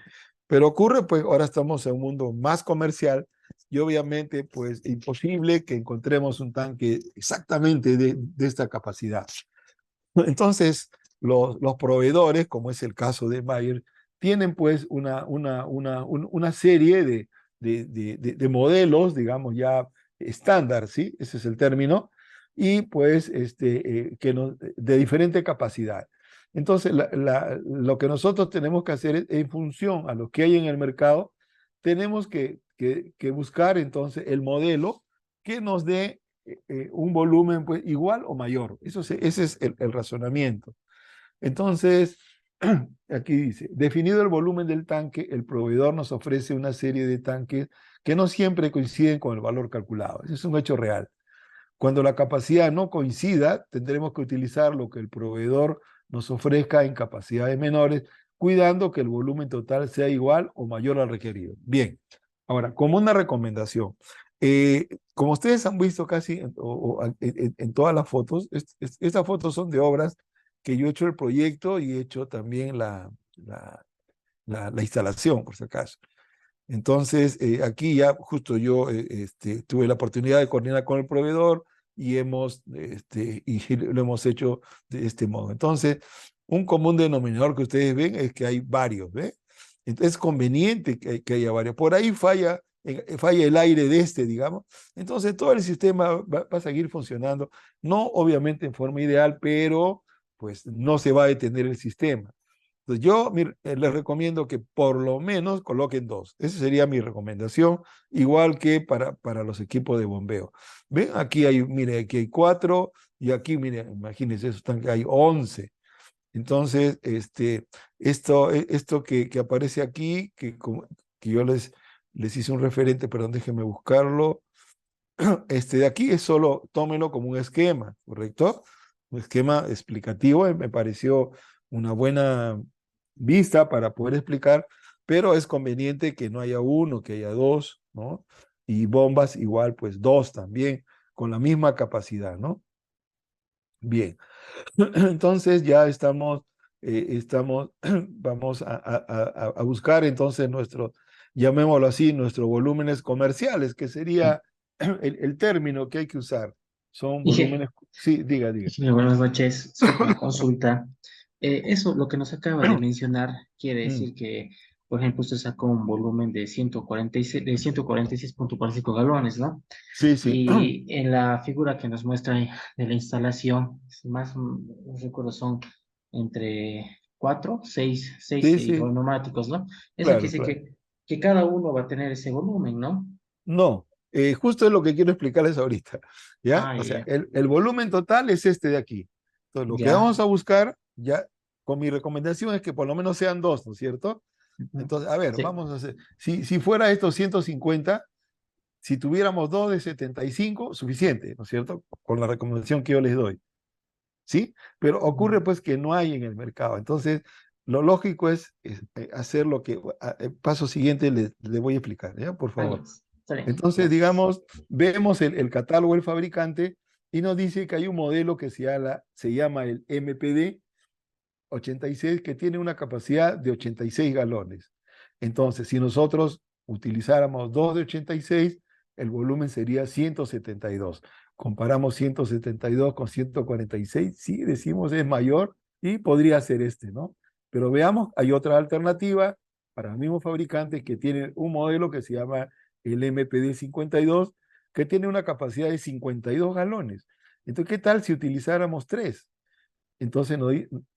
Pero ocurre, pues ahora estamos en un mundo más comercial y obviamente, pues imposible que encontremos un tanque exactamente de esta capacidad. Entonces, los proveedores, como es el caso de Bayer, tienen pues una serie de modelos, digamos ya estándar, ¿sí? Ese es el término, y pues de diferente capacidad. Entonces, lo que nosotros tenemos que hacer es, en función a lo que hay en el mercado, tenemos que buscar entonces el modelo que nos dé un volumen pues, igual o mayor. Ese es el razonamiento. Entonces, aquí dice, definido el volumen del tanque, el proveedor nos ofrece una serie de tanques que no siempre coinciden con el valor calculado. Ese es un hecho real. Cuando la capacidad no coincida, tendremos que utilizar lo que el proveedor nos ofrezca en capacidades menores, cuidando que el volumen total sea igual o mayor al requerido. Bien, ahora, como una recomendación, como ustedes han visto casi en todas las fotos, estas fotos son de obras que yo he hecho el proyecto y he hecho también la instalación, por si acaso. Entonces, aquí ya justo yo tuve la oportunidad de coordinar con el proveedor y y lo hemos hecho de este modo. Entonces, un común denominador que ustedes ven es que hay varios, ¿ve? Entonces, es conveniente que haya varios. Por ahí falla el aire de digamos. Entonces, todo el sistema va a seguir funcionando, no obviamente en forma ideal, pero pues no se va a detener el sistema. Entonces yo les recomiendo que por lo menos coloquen dos. Esa sería mi recomendación, igual que para los equipos de bombeo. Ven, aquí hay, mire, aquí hay 4 y aquí, mire, imagínense, hay 11. Entonces, esto que aparece aquí, que yo les hice un referente, perdón, déjenme buscarlo. De aquí es solo, tómenlo como un esquema, ¿correcto? Un esquema explicativo, me pareció una buena vista para poder explicar, pero es conveniente que no haya uno, que haya dos, ¿no? Y bombas igual, pues dos también, con la misma capacidad, ¿no? Bien, entonces ya vamos a buscar entonces llamémoslo así, nuestros volúmenes comerciales, que sería el término que hay que usar. Son Dije, volúmenes, sí, diga. sí, buenas noches, disculpe la consulta. Eso, lo que nos acaba de mencionar, quiere Mm, decir que, por ejemplo, usted sacó un volumen de 146.45 galones, ¿no? sí, sí, Y en la figura que nos muestra de la instalación, si más no recuerdo, son entre 4, 6 sí, sí, neumáticos, ¿no? Eso quiere claro, decir claro. que cada uno va a tener ese volumen, ¿no? No, justo es lo que quiero explicarles ahorita, ¿ya? Ah, O sea, ya, el volumen total es este de aquí. Entonces, lo que ya. vamos a buscar, ya, con mi recomendación es que por lo menos sean dos, ¿no es cierto? Ujú. Entonces, a ver, Sí. vamos a hacer, si fuera estos 150, si tuviéramos dos de 75, suficiente, ¿no es cierto? Con la recomendación que yo les doy, ¿sí? Pero ocurre pues que no hay en el mercado. Entonces, lo lógico es hacer lo que, paso siguiente le voy a explicar, ¿ya? Por Ah, ya. favor. Está bien, Entonces, ya. digamos, vemos el catálogo del fabricante y nos dice que hay un modelo que se llama el MPD 86, que tiene una capacidad de 86 galones. Entonces, si nosotros utilizáramos dos de 86, el volumen sería 172. Comparamos 172 con 146, sí, decimos es mayor y podría ser ¿no? Pero veamos, hay otra alternativa para el mismo fabricante que tiene un modelo que se llama el MPD 52, que tiene una capacidad de 52 galones. Entonces, ¿qué tal si utilizáramos tres? Entonces,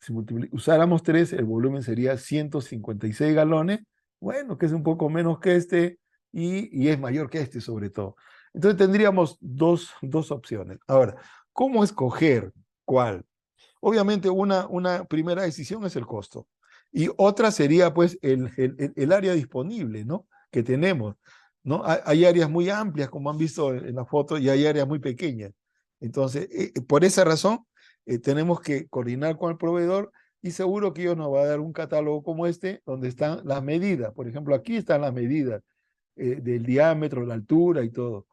si usáramos 3, el volumen sería 156 galones, bueno, que es un poco menos que y es mayor que sobre todo. Entonces, tendríamos dos opciones. Ahora, ¿cómo escoger cuál? Obviamente, una primera decisión es el costo. Y otra sería, pues, el área disponible, ¿no? Que tenemos, ¿no? Hay áreas muy amplias, como han visto en la foto, y hay áreas muy pequeñas. Entonces, por esa razón, tenemos que coordinar con el proveedor y seguro que ellos nos va a dar un catálogo como donde están las medidas. Por ejemplo, aquí están las medidas del diámetro, la altura y todo.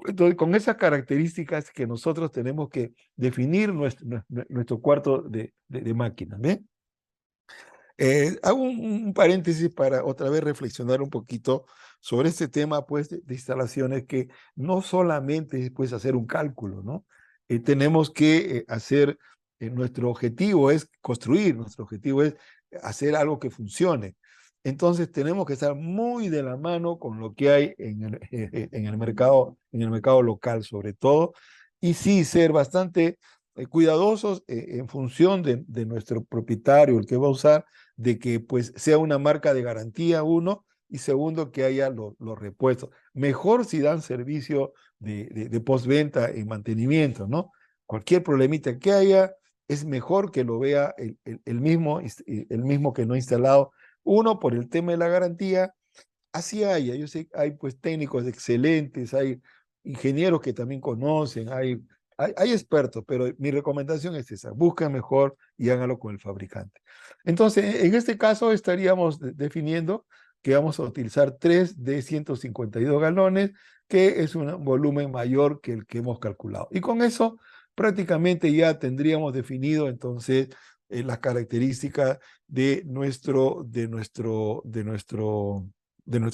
Entonces, con esas características que nosotros tenemos que definir nuestro cuarto de máquinas, ¿ven? Hago un paréntesis para otra vez reflexionar un poquito sobre este tema pues, de instalaciones que no solamente es pues, hacer un cálculo, ¿no? Tenemos que hacer, nuestro objetivo es construir, nuestro objetivo es hacer algo que funcione. Entonces tenemos que estar muy de la mano con lo que hay en el mercado local sobre todo, y sí ser bastante cuidadosos en función de nuestro propietario, el que va a usar, de que pues sea una marca de garantía, uno, y segundo, que haya los repuestos. Mejor si dan servicio de postventa y mantenimiento, ¿no? Cualquier problemita que haya, es mejor que lo vea el mismo que no instalado. Uno, por el tema de la garantía, así haya. Yo sé que hay pues técnicos excelentes, hay ingenieros que también conocen, hay expertos, pero mi recomendación es esa, busquen mejor y háganlo con el fabricante. Entonces, en este caso estaríamos definiendo que vamos a utilizar 3 de 152 galones, que es un volumen mayor que el que hemos calculado. Y con eso prácticamente ya tendríamos definido entonces las características de nuestro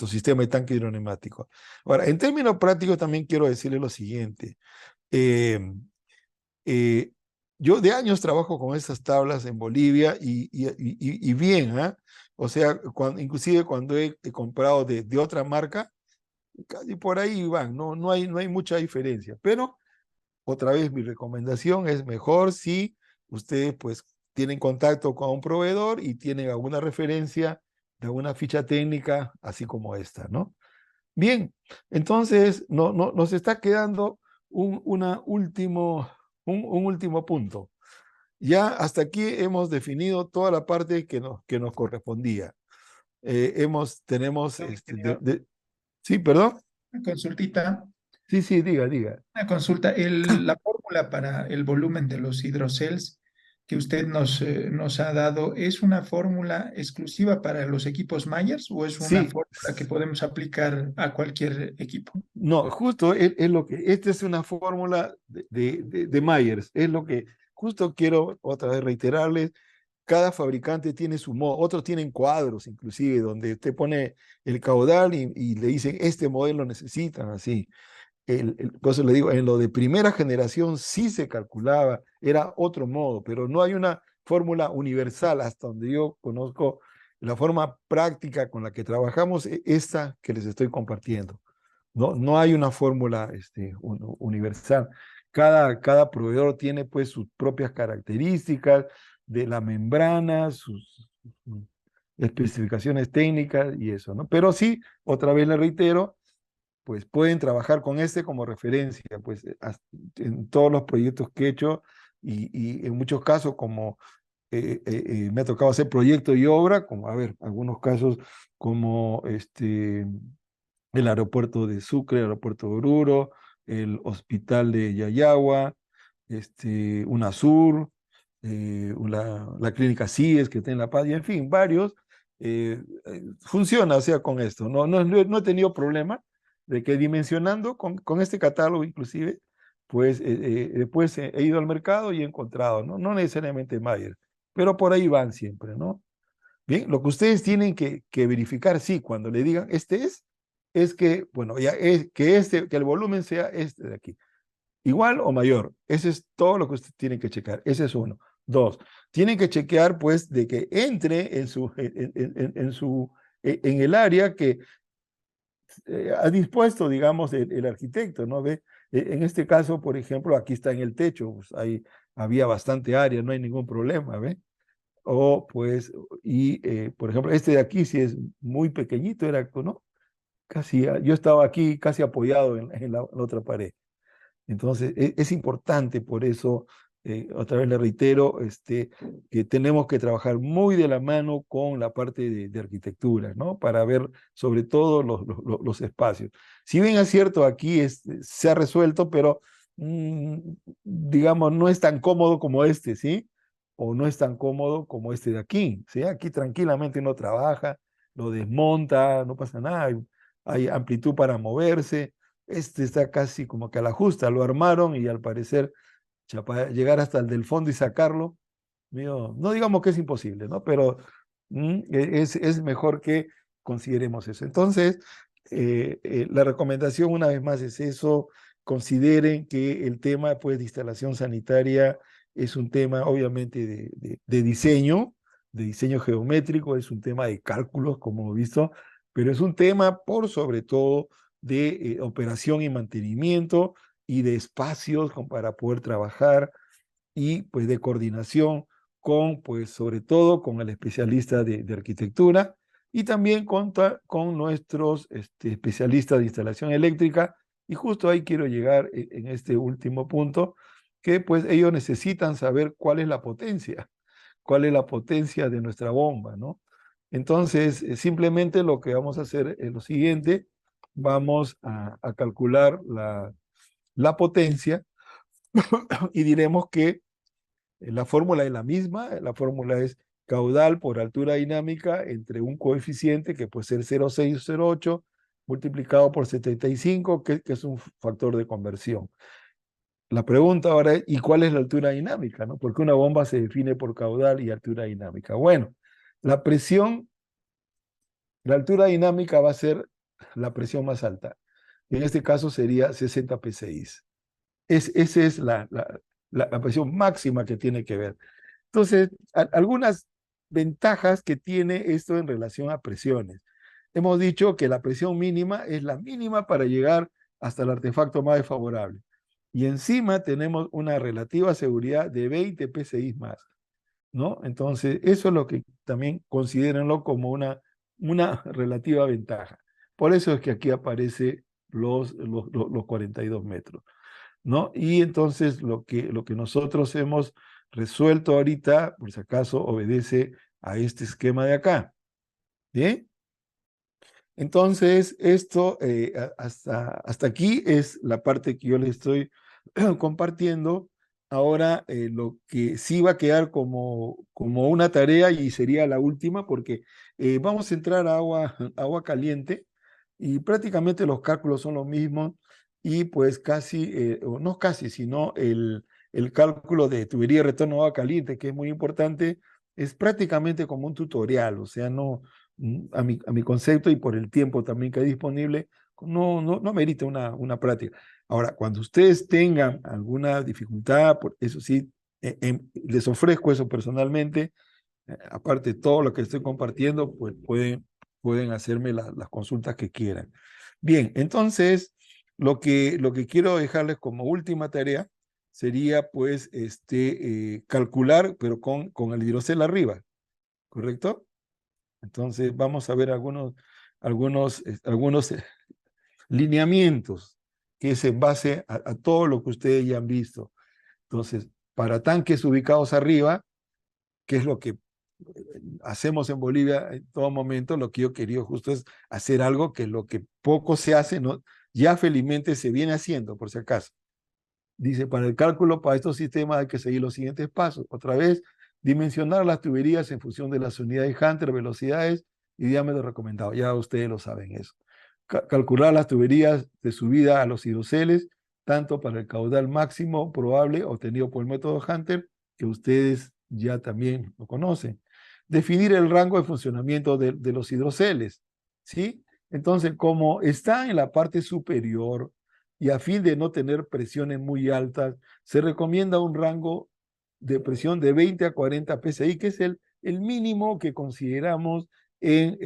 sistema de tanque hidroneumático. Ahora, en términos prácticos también quiero decirle lo siguiente. Eh, eh, yo de años trabajo con esas tablas en Bolivia y bien, ¿eh? O sea, inclusive cuando he comprado de otra marca, casi por ahí van, no hay mucha diferencia. Pero otra vez mi recomendación es mejor si ustedes pues tienen contacto con un proveedor y tienen alguna referencia de alguna ficha técnica, así como esta, ¿no? Bien, entonces nos está quedando un último punto. Ya hasta aquí hemos definido toda la parte que nos correspondía. Tenemos, No, ingeniero, sí, perdón. una consultita, Sí, sí, diga. una consulta. La fórmula para el volumen de los hidrocells que usted nos ha dado, ¿es una fórmula exclusiva para los equipos Myers o es una Sí, fórmula que podemos aplicar a cualquier equipo? no, justo es lo que, esta es una fórmula de Myers, es lo que justo quiero otra vez reiterarles. Cada fabricante tiene su modo, otros tienen cuadros inclusive, donde usted pone el caudal y le dicen, este modelo necesitan así. Por eso le digo, en lo de primera generación sí se calculaba, era otro modo, pero no hay una fórmula universal hasta donde yo conozco. La forma práctica con la que trabajamos es esta que les estoy compartiendo. No hay una fórmula universal. Cada proveedor tiene pues sus propias características de la membrana, sus especificaciones técnicas y eso, ¿no? Pero sí, otra vez le reitero, pues pueden trabajar con este como referencia, pues en todos los proyectos que he hecho y en muchos casos como me ha tocado hacer proyecto y obra, como a ver, algunos casos como el aeropuerto de Sucre, el aeropuerto de Oruro, el hospital de Yayagua, UNASUR, la clínica CIES que está en La Paz, y en fin, varios. Funciona, o sea, con esto. No he tenido problema de que dimensionando con este catálogo inclusive, pues después he ido al mercado y he encontrado, no necesariamente Mayer, pero por ahí van siempre, ¿no? Bien, lo que ustedes tienen que verificar, sí, cuando le digan es que, bueno, ya es que el volumen sea este de aquí, igual o mayor. Ese es todo lo que ustedes tienen que checar. Ese es uno. Dos, tienen que chequear, pues, de que entre en el área que ha dispuesto, digamos, el arquitecto, ¿no? ¿Ve? En este caso, por ejemplo, aquí está en el techo, pues, había bastante área, no hay ningún problema, ¿ve? O pues, por ejemplo, este de aquí sí es muy pequeñito, era, ¿no? Casi, yo estaba aquí casi apoyado en la otra pared. Entonces, es importante, por eso, otra vez le reitero, que tenemos que trabajar muy de la mano con la parte de arquitectura, ¿no? Para ver sobre todo los espacios. Si bien es cierto, aquí se ha resuelto, pero digamos, no es tan cómodo como este, ¿sí? O no es tan cómodo como este de aquí, ¿sí? Aquí tranquilamente uno trabaja, lo desmonta, no pasa nada, hay amplitud para moverse. este está casi como que a la justa, lo armaron y al parecer para llegar hasta el del fondo y sacarlo, no digamos que es imposible, ¿no? Pero es mejor que consideremos eso. Entonces, la recomendación una vez más es eso, consideren que el tema pues, de instalación sanitaria es un tema obviamente de diseño geométrico, es un tema de cálculos, como hemos visto, pero es un tema por sobre todo de operación y mantenimiento y de espacios para poder trabajar y pues de coordinación con, pues sobre todo con el especialista de arquitectura y también con nuestros especialistas de instalación eléctrica. Y justo ahí quiero llegar en este último punto, que pues ellos necesitan saber cuál es la potencia de nuestra bomba, ¿no? Entonces, simplemente lo que vamos a hacer es lo siguiente, vamos a calcular la potencia y diremos que la fórmula es la misma, la fórmula es caudal por altura dinámica entre un coeficiente que puede ser 0,6 o 0,8 multiplicado por 75, que es un factor de conversión. La pregunta ahora es, ¿y cuál es la altura dinámica? ¿No? Porque una bomba se define por caudal y altura dinámica. Bueno, la presión, la altura dinámica va a ser la presión más alta. En este caso sería 60 psi. Esa es la presión máxima que tiene que ver. Entonces, algunas ventajas que tiene esto en relación a presiones. Hemos dicho que la presión mínima es la mínima para llegar hasta el artefacto más desfavorable. Y encima tenemos una relativa seguridad de 20 psi más, ¿no? Entonces, eso es lo que también considérenlo como una relativa ventaja. Por eso es que aquí aparece los 42 metros, ¿no? Y entonces lo que nosotros hemos resuelto ahorita, por si acaso, obedece a este esquema de acá. ¿Bien? Entonces, esto hasta aquí es la parte que yo les estoy compartiendo. Ahora, lo que sí va a quedar como una tarea y sería la última, porque vamos a entrar a agua caliente y prácticamente los cálculos son los mismos y pues casi, o no casi, sino el cálculo de tubería de retorno a agua caliente, que es muy importante, es prácticamente como un tutorial, o sea, no, a mi concepto y por el tiempo también que hay disponible, no merita una práctica. Ahora, cuando ustedes tengan alguna dificultad, eso sí, les ofrezco eso personalmente, aparte de todo lo que estoy compartiendo, pues pueden hacerme las consultas que quieran. Bien, entonces, lo que quiero dejarles como última tarea sería, pues, calcular, pero con el hidrocel arriba, ¿correcto? Entonces, vamos a ver algunos lineamientos que es en base a todo lo que ustedes ya han visto. Entonces, para tanques ubicados arriba, que es lo que hacemos en Bolivia en todo momento, lo que yo quería justo es hacer algo que lo que poco se hace, ¿no? Ya felizmente se viene haciendo, por si acaso. Dice, para el cálculo para estos sistemas hay que seguir los siguientes pasos. Otra vez, dimensionar las tuberías en función de las unidades Hunter, velocidades y diámetro recomendado. Ya ustedes lo saben eso. Calcular las tuberías de subida a los hidroceles, tanto para el caudal máximo probable obtenido por el método Hunter, que ustedes ya también lo conocen. Definir el rango de funcionamiento de los hidroceles, ¿sí? Entonces, como está en la parte superior y a fin de no tener presiones muy altas, se recomienda un rango de presión de 20 a 40 psi, que es el mínimo que consideramos en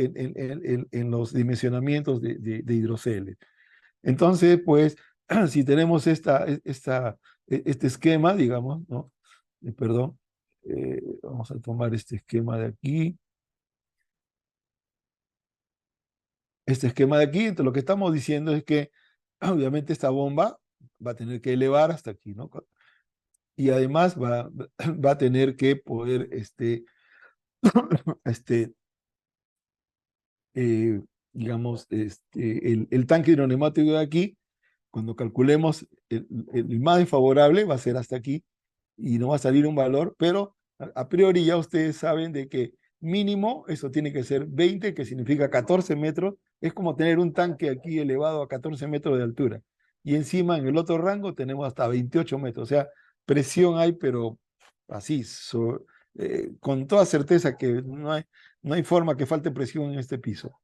los dimensionamientos de hidroceles. Entonces, pues, si tenemos este esquema, digamos, ¿no? Perdón, vamos a tomar este esquema de aquí. Este esquema de aquí, entonces lo que estamos diciendo es que, obviamente, esta bomba va a tener que elevar hasta aquí, ¿no? Y además va a tener que poder, digamos, el tanque hidroneumático de aquí, cuando calculemos el más desfavorable, va a ser hasta aquí y no va a salir un valor, pero a priori ya ustedes saben de que mínimo eso tiene que ser 20, que significa 14 metros. Es como tener un tanque aquí elevado a 14 metros de altura. y encima en el otro rango tenemos hasta 28 metros. O sea, presión hay, pero así, con toda certeza que no hay forma que falte presión en este piso.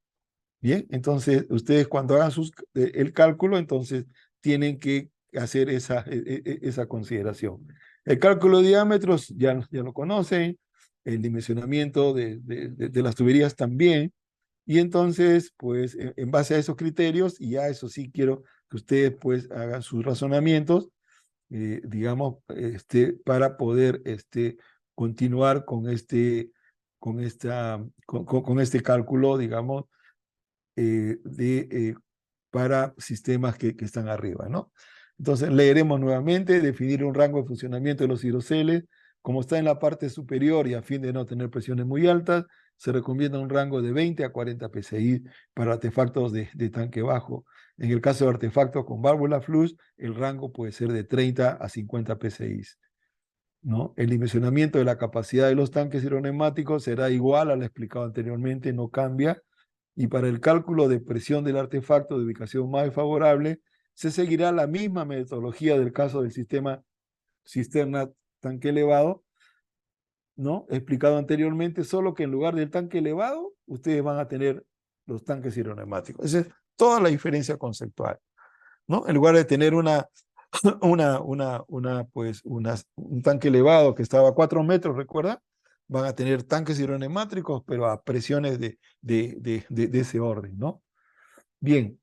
Bien, entonces ustedes cuando hagan el cálculo, entonces tienen que hacer esa consideración. El cálculo de diámetros ya lo conocen, el dimensionamiento de las tuberías también, y entonces, pues, en base a esos criterios, y ya eso sí quiero que ustedes pues hagan sus razonamientos, digamos, para poder continuar con este cálculo, digamos, para sistemas que están arriba, ¿no? Entonces, leeremos nuevamente, definir un rango de funcionamiento de los hidroceles. Como está en la parte superior y a fin de no tener presiones muy altas, se recomienda un rango de 20 a 40 psi para artefactos de tanque bajo. En el caso de artefactos con válvula flush, el rango puede ser de 30 a 50 psi, ¿no? El dimensionamiento de la capacidad de los tanques hidroneumáticos será igual al explicado anteriormente, no cambia. Y para el cálculo de presión del artefacto de ubicación más favorable, se seguirá la misma metodología del caso del sistema cisterna tanque elevado, ¿no? Explicado anteriormente, solo que en lugar del tanque elevado, ustedes van a tener los tanques hidroneumáticos. Esa es toda la diferencia conceptual, ¿no? En lugar de tener un tanque elevado que estaba a 4 metros, ¿recuerda? Van a tener tanques hidroneumáticos, pero a presiones de ese orden, ¿no? Bien,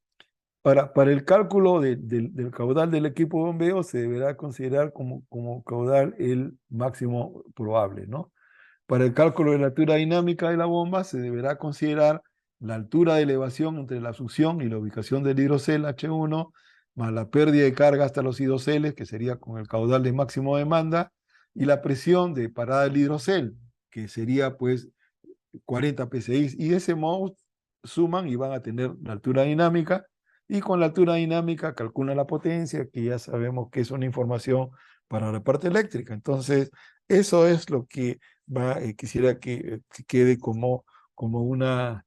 para el cálculo del caudal del equipo de bombeo se deberá considerar como caudal el máximo probable, ¿no? Para el cálculo de la altura dinámica de la bomba se deberá considerar la altura de elevación entre la succión y la ubicación del hidrocel H1, más la pérdida de carga hasta los hidroceles, que sería con el caudal de máximo demanda, y la presión de parada del hidrocel, que sería pues 40 psi, y de ese modo suman y van a tener la altura dinámica, y con la altura dinámica calculan la potencia, que ya sabemos que es una información para la parte eléctrica. Entonces, eso es lo que quisiera que quede como una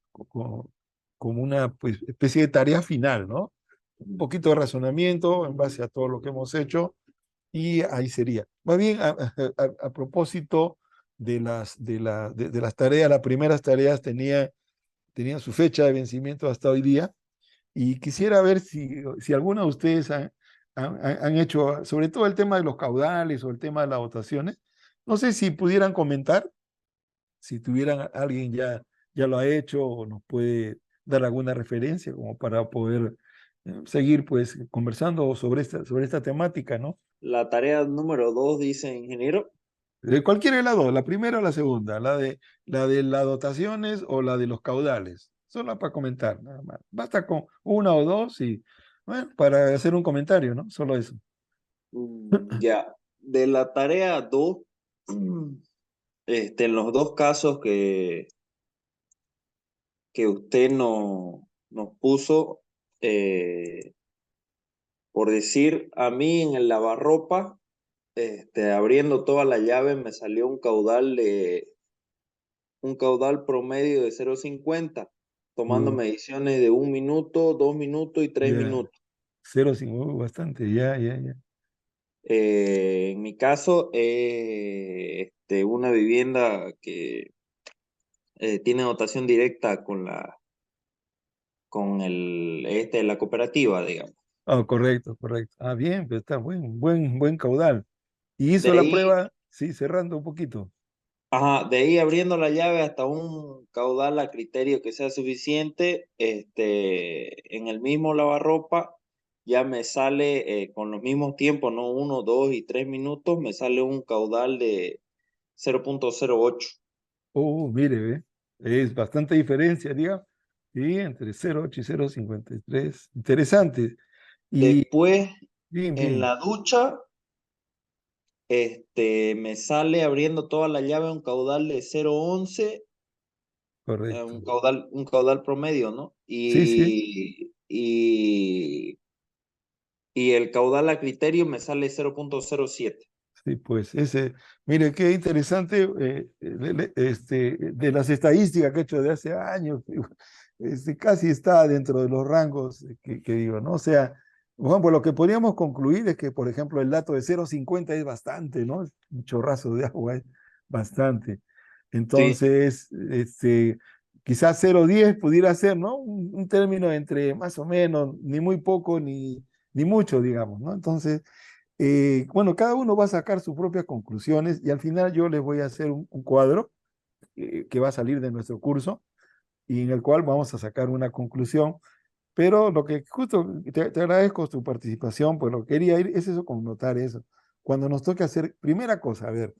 pues, especie de tarea final, ¿no? Un poquito de razonamiento en base a todo lo que hemos hecho, y ahí sería. Más bien, a propósito de las tareas, las primeras tareas tenían su fecha de vencimiento hasta hoy día, y quisiera ver si alguno de ustedes han hecho, sobre todo el tema de los caudales o el tema de las votaciones. No sé si pudieran comentar, si tuvieran alguien ya lo ha hecho o nos puede dar alguna referencia como para poder seguir pues conversando sobre esta temática, ¿no? La tarea número 2 dice, ingeniero. De cualquiera de las dos, la primera o la segunda, la de las dotaciones o la de los caudales. Solo para comentar, nada más. Basta con una o dos y, bueno, para hacer un comentario, ¿no? Solo eso. Ya, de la tarea 2, en los dos casos que usted nos puso, por decir, a mí en el lavarropa, abriendo toda la llave me salió un caudal promedio de 0,50, tomando mediciones de 1 minuto, 2 minutos y 3 Ya, minutos. 0,5, bastante, ya. En mi caso, una vivienda que tiene dotación directa con la cooperativa, digamos. Ah, correcto. Ah, bien, pues está buen caudal. Y De hizo la ahí, prueba, sí, cerrando un poquito. de ahí abriendo la llave hasta un caudal a criterio que sea suficiente, en el mismo lavarropa ya me sale con los mismos tiempos, ¿no? 1, 2 y 3 minutos, me sale un caudal de 0,08. Mire, ve, es bastante diferencia, digamos, sí, entre 0,8 y 0,53. Interesante. Y Después, en bien, la ducha, me sale abriendo toda la llave un caudal de 0,11, correcto. un caudal promedio, ¿no? Sí, Y el caudal a criterio me sale 0,07. sí, pues mire, qué interesante de las estadísticas que he hecho de hace años, casi está dentro de los rangos que digo, ¿no? O sea, Bueno, pues lo que podríamos concluir es que, por ejemplo, el dato de 0,50 es bastante, ¿no? Es un chorrazo de agua, es bastante. Sí, Entonces, quizás 0,10 pudiera ser, ¿no? Un término entre más o menos, ni muy poco ni mucho, digamos, ¿no? Entonces, bueno, cada uno va a sacar sus propias conclusiones y al final yo les voy a hacer un cuadro que va a salir de nuestro curso y en el cual vamos a sacar una conclusión. Pero lo que justo te agradezco tu participación, pues lo que quería ir es eso, connotar eso. Cuando nos toque hacer, primera cosa, a ver,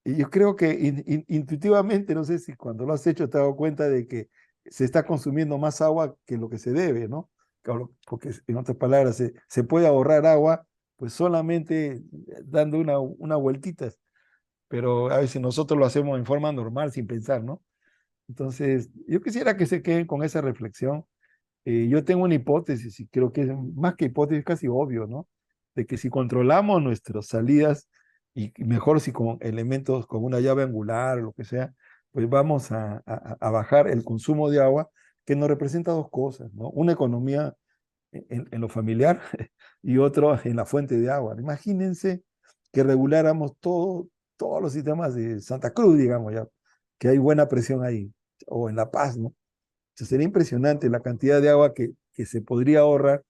y yo creo que intuitivamente, no sé si cuando lo has hecho te has dado cuenta de que se está consumiendo más agua que lo que se debe, ¿no? Claro, porque en otras palabras, se puede ahorrar agua, pues solamente dando una vueltita, pero a veces nosotros lo hacemos en forma normal, sin pensar, ¿no? Entonces, yo quisiera que se queden con esa reflexión. Yo tengo una hipótesis y creo que es más que hipótesis, casi obvio, ¿no? De que si controlamos nuestras salidas y mejor si con elementos, con una llave angular o lo que sea, pues vamos a bajar el consumo de agua, que nos representa dos cosas, ¿no? Una economía en lo familiar y otro en la fuente de agua. Imagínense que reguláramos todos los sistemas de Santa Cruz, digamos ya, que hay buena presión ahí, o en La Paz, ¿no? Sea, sería impresionante la cantidad de agua que se podría ahorrar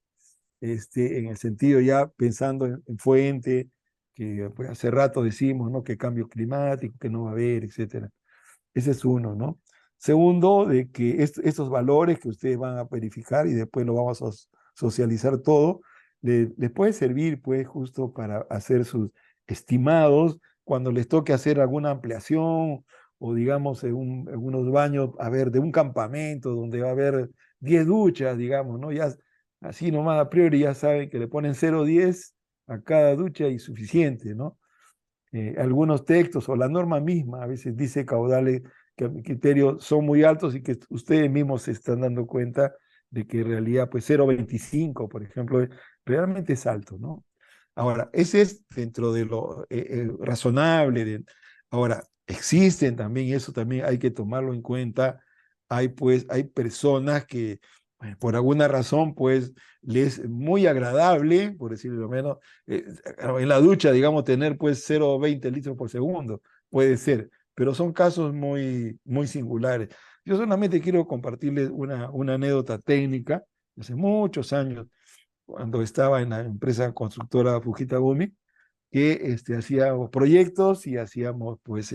en el sentido ya pensando en fuente, que pues, hace rato decimos, ¿no? Que cambio climático, que no va a haber, etcétera. Ese es uno, ¿no? Segundo, de que estos valores que ustedes van a verificar y después lo vamos a socializar todo, les puede servir, pues, justo para hacer sus estimados cuando les toque hacer alguna ampliación o, digamos, en unos baños, a ver, de un campamento donde va a haber 10 duchas, digamos, ¿no? Ya así nomás a priori ya saben que le ponen 0,10 a cada ducha y suficiente, ¿no? Algunos textos o la norma misma a veces dice caudales que a mi criterio son muy altos y que ustedes mismos se están dando cuenta de que en realidad pues 0,25 por ejemplo realmente es alto, ¿no? Ahora, ese es dentro de lo razonable. Ahora, existen también, y eso también hay que tomarlo en cuenta, hay personas que por alguna razón pues les es muy agradable, por decirlo menos, en la ducha, digamos, tener pues 0,20 litros por segundo, puede ser, pero son casos muy singulares. Yo solamente quiero compartirles una anécdota técnica, hace muchos años, cuando estaba en la empresa constructora Fujita Gumi, que hacíamos proyectos y hacíamos pues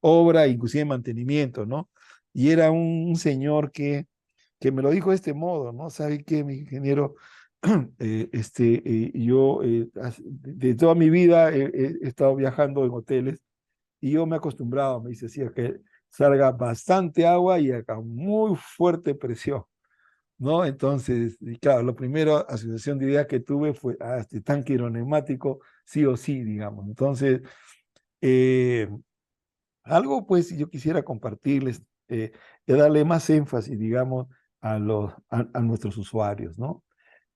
obra, inclusive mantenimiento, ¿no? Y era un señor que me lo dijo de este modo, ¿no? ¿Sabe qué, mi ingeniero? Yo de toda mi vida he estado viajando en hoteles y yo me he acostumbrado, me dice así, a que salga bastante agua y a muy fuerte presión, ¿no? Entonces, y claro, lo primero, asociación de ideas que tuve fue, este tanque hidroneumático, sí o sí, digamos. Entonces, eh, algo pues yo quisiera compartirles, darle más énfasis, digamos, a nuestros usuarios, ¿no?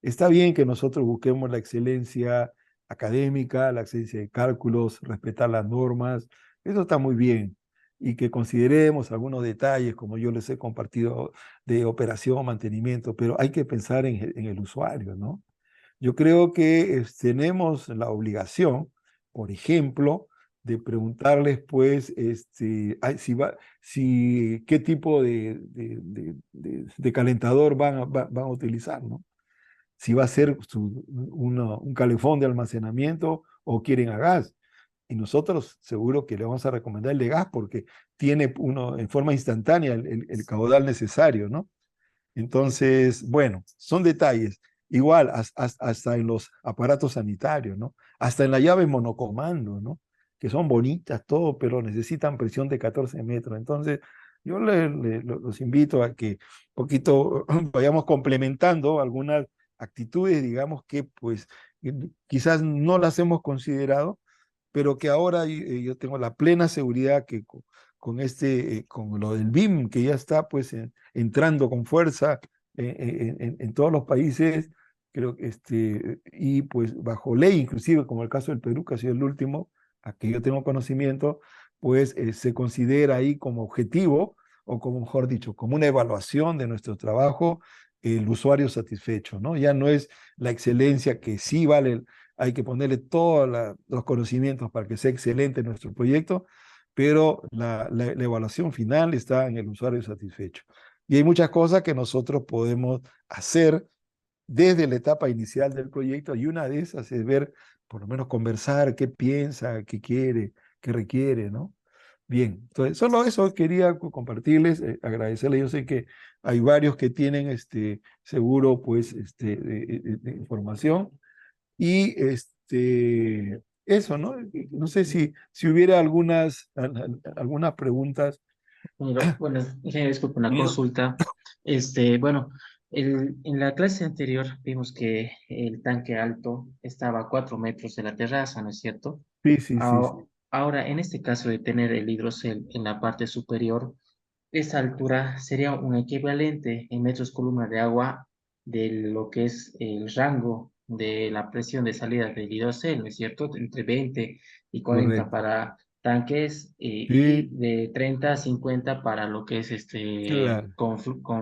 Está bien que nosotros busquemos la excelencia académica, la excelencia de cálculos, respetar las normas, eso está muy bien. Y que consideremos algunos detalles, como yo les he compartido, de operación, mantenimiento, pero hay que pensar en el usuario, ¿no? Yo creo que tenemos la obligación, por ejemplo, de preguntarles, pues, qué tipo de calentador van a utilizar, ¿no? Si va a ser un calefón de almacenamiento o quieren a gas. Y nosotros seguro que le vamos a recomendar el de gas porque tiene uno en forma instantánea el caudal necesario, ¿no? Entonces, bueno, son detalles. Igual, hasta en los aparatos sanitarios, ¿no? Hasta en la llave monocomando, ¿no? Que son bonitas, todo, pero necesitan presión de 14 metros. Entonces, yo los invito a que poquito vayamos complementando algunas actitudes, digamos, que pues quizás no las hemos considerado, pero que ahora yo tengo la plena seguridad que con lo del BIM, que ya está pues entrando con fuerza en todos los países, creo que y pues bajo ley, inclusive como el caso del Perú, que ha sido el último a que yo tengo conocimiento, pues se considera ahí como objetivo, o como mejor dicho, como una evaluación de nuestro trabajo, el usuario satisfecho, ¿no? Ya no es la excelencia que sí vale, hay que ponerle todos los conocimientos para que sea excelente nuestro proyecto, pero la evaluación final está en el usuario satisfecho. Y hay muchas cosas que nosotros podemos hacer desde la etapa inicial del proyecto, y una de esas es ver, por lo menos conversar, qué piensa, qué quiere, qué requiere, ¿no? Bien, entonces solo eso quería compartirles, agradecerles. Yo sé que hay varios que tienen seguro pues de información y eso, ¿no? No sé si hubiera algunas preguntas. Bueno, ingeniero, disculpe una Ingeniero, consulta. Bueno, en la clase anterior vimos que el tanque alto estaba a 4 metros de la terraza, ¿no es cierto? Sí, sí, sí, sí. Ahora, en este caso de tener el hidrocel en la parte superior, esa altura sería un equivalente en metros columna de agua de lo que es el rango de la presión de salida del hidrocel, ¿no es cierto? Entre 20 y 40 Correcto. para tanques y Sí, de 30 a 50 para lo que es claro. con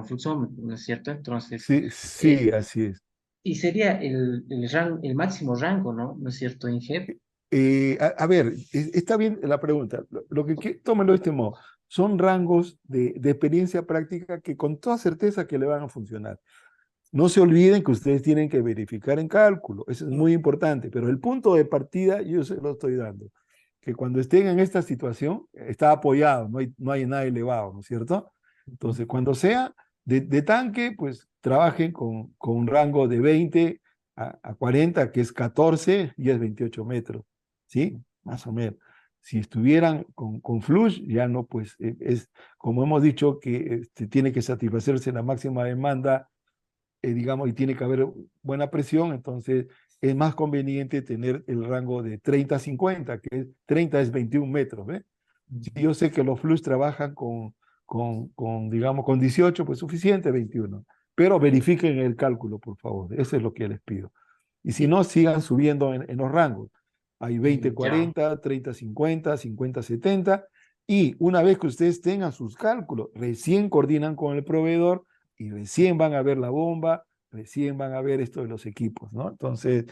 fluxómetro, ¿no es cierto? Entonces, Sí, eh, sí, así es. y sería el máximo rango, ¿no? ¿No es cierto, Inge? A ver, está bien la pregunta. Tómelo de este modo. Son rangos de experiencia práctica que con toda certeza que le van a funcionar. No se olviden que ustedes tienen que verificar en cálculo. Eso es muy importante. Pero el punto de partida yo se lo estoy dando. Que cuando estén en esta situación, está apoyado, no hay nada elevado, ¿no es cierto? Entonces, cuando sea de tanque, pues trabajen con un rango de 20 a 40, que es 14 y es 28 metros. ¿Sí? Más o menos. Si estuvieran con flush, ya no, pues es como hemos dicho, que tiene que satisfacerse la máxima demanda, digamos, y tiene que haber buena presión, entonces es más conveniente tener el rango de 30 a 50, que 30 es 21 metros, ¿ves? Si yo sé que los flux trabajan digamos, con 18, pues suficiente 21, pero verifiquen el cálculo, por favor, eso es lo que les pido. Y si no, sigan subiendo en los rangos. Hay 20, Ya. 40, 30, 50, 50, 70, y una vez que ustedes tengan sus cálculos, recién coordinan con el proveedor y recién van a ver la bomba, recién van a ver esto de los equipos, ¿no? Entonces,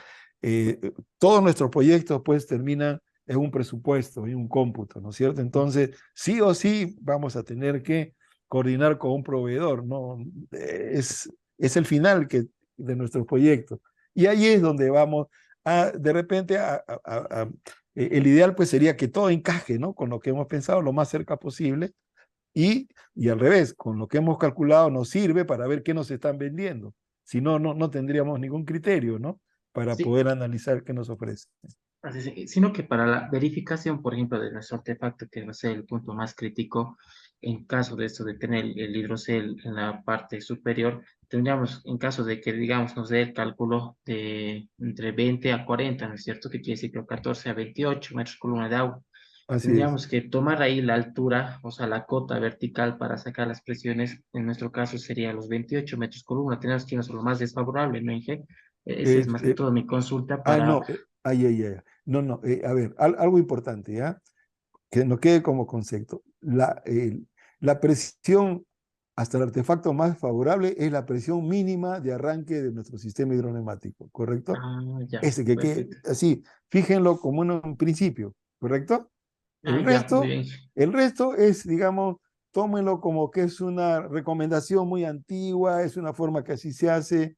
todos nuestros proyectos pues terminan en un presupuesto y un cómputo, ¿no es cierto? Entonces, sí o sí vamos a tener que coordinar con un proveedor, ¿no? Es el final de nuestros proyectos. Y ahí es donde vamos de repente, el ideal pues sería que todo encaje, ¿no? Con lo que hemos pensado, lo más cerca posible, y al revés, con lo que hemos calculado nos sirve para ver qué nos están vendiendo. Si no, no tendríamos ningún criterio, ¿no? Para Sí, poder analizar qué nos ofrece. sino que para la verificación, por ejemplo, de nuestro artefacto, que va a ser el punto más crítico, en caso de esto de tener el hidrocel en la parte superior, tendríamos, en caso de que, digamos, nos dé el cálculo de entre 20 a 40, ¿no es cierto? Que quiere decir que 14 a 28 metros columna de agua. Así es. Tendríamos que tomar ahí la altura, o sea, la cota vertical para sacar las presiones. En nuestro caso sería los 28 metros columna. Tenemos que irnos a lo más desfavorable, ¿no, Inge? Esa es Es, más que todo mi consulta para. no, no, no, a ver, algo importante, ¿ya? Que nos quede como concepto. La presión hasta el artefacto más favorable es la presión mínima de arranque de nuestro sistema hidroneumático, ¿correcto? Ah, ya, Ese que quede perfecto. así, fíjenlo como un principio, ¿correcto? Ah, El ya, muy resto, bien. el resto es, digamos, tómenlo como que es una recomendación muy antigua, es una forma que así se hace,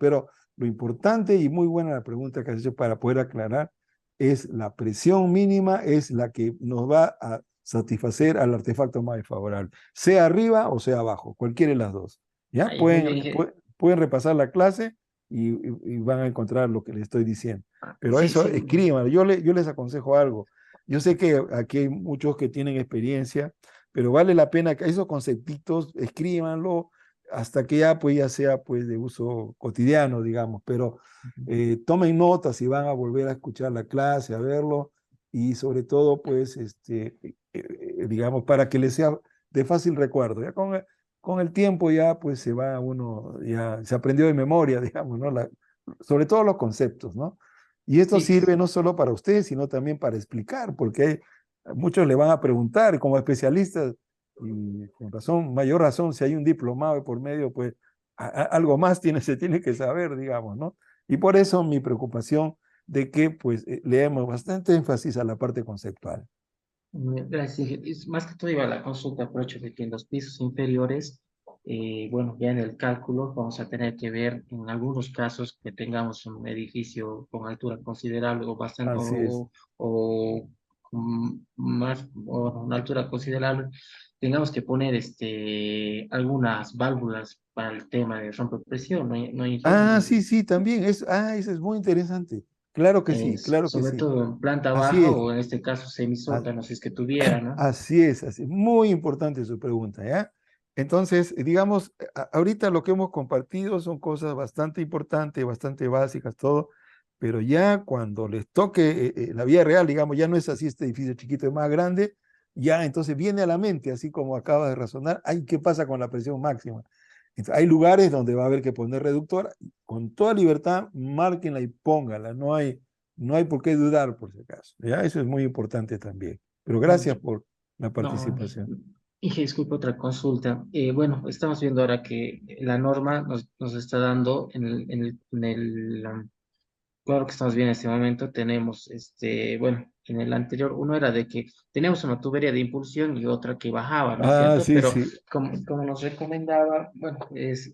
pero lo importante y muy buena la pregunta que has hecho para poder aclarar es la presión mínima, es la que nos va a satisfacer al artefacto más favorable, sea arriba o sea abajo, cualquiera de las dos. ¿Ya? Ah, ya, muy bien. Pueden repasar la clase y van a encontrar lo que les estoy diciendo. Pero Sí, eso, sí. escriban, yo les aconsejo algo. Yo sé que aquí hay muchos que tienen experiencia, pero vale la pena que esos conceptitos escríbanlo hasta que ya sea pues de uso cotidiano, digamos, pero tomen notas y van a volver a escuchar la clase, a verlo, y sobre todo pues digamos para que les sea de fácil recuerdo. Ya con el tiempo ya pues se va uno, ya se aprendió de memoria, digamos, ¿no? Sobre todo los conceptos, ¿no? Y esto Sí, sirve no solo para ustedes, sino también para explicar, porque muchos le van a preguntar como especialistas, y con razón, mayor razón, si hay un diplomado por medio, pues algo más se tiene que saber, digamos, ¿no? Y por eso mi preocupación de que pues le demos bastante énfasis a la parte conceptual. Gracias. Más que todo iba a la consulta por hecho de que en los pisos inferiores, bueno, ya en el cálculo vamos a tener que ver en algunos casos que tengamos un edificio con altura considerable o bastante, Así es. o más, o una altura considerable, tengamos que poner algunas válvulas para el tema de rompepresión, ¿no, Ah, ingeniero? sí, sí, también. Eso es muy interesante. Claro que sí, claro que Sobre sí. todo en planta Así baja es. o en este caso a- semisótano, si es que tuviera, ¿no? Así es, así. Muy importante su pregunta, ¿ya? Entonces, digamos, ahorita lo que hemos compartido son cosas bastante importantes, bastante básicas, todo, pero ya cuando les toque la vida real, digamos, ya no es así este edificio chiquito, es más grande, ya entonces viene a la mente, así como acaba de razonar, ay, ¿qué pasa con la presión máxima? Entonces, hay lugares donde va a haber que poner reductor, con toda libertad, márquenla y póngala, no hay por qué dudar, por si acaso, ¿ya? Eso es muy importante también. Pero gracias Mucho. por la No, participación. y disculpe otra consulta. Bueno, estamos viendo ahora que la norma nos está dando claro que estamos bien en este momento, tenemos, bueno, en el anterior, uno era de que teníamos una tubería de impulsión y otra que bajaba, ¿no es Ah, cierto? sí, Pero sí. como nos recomendaba, bueno, es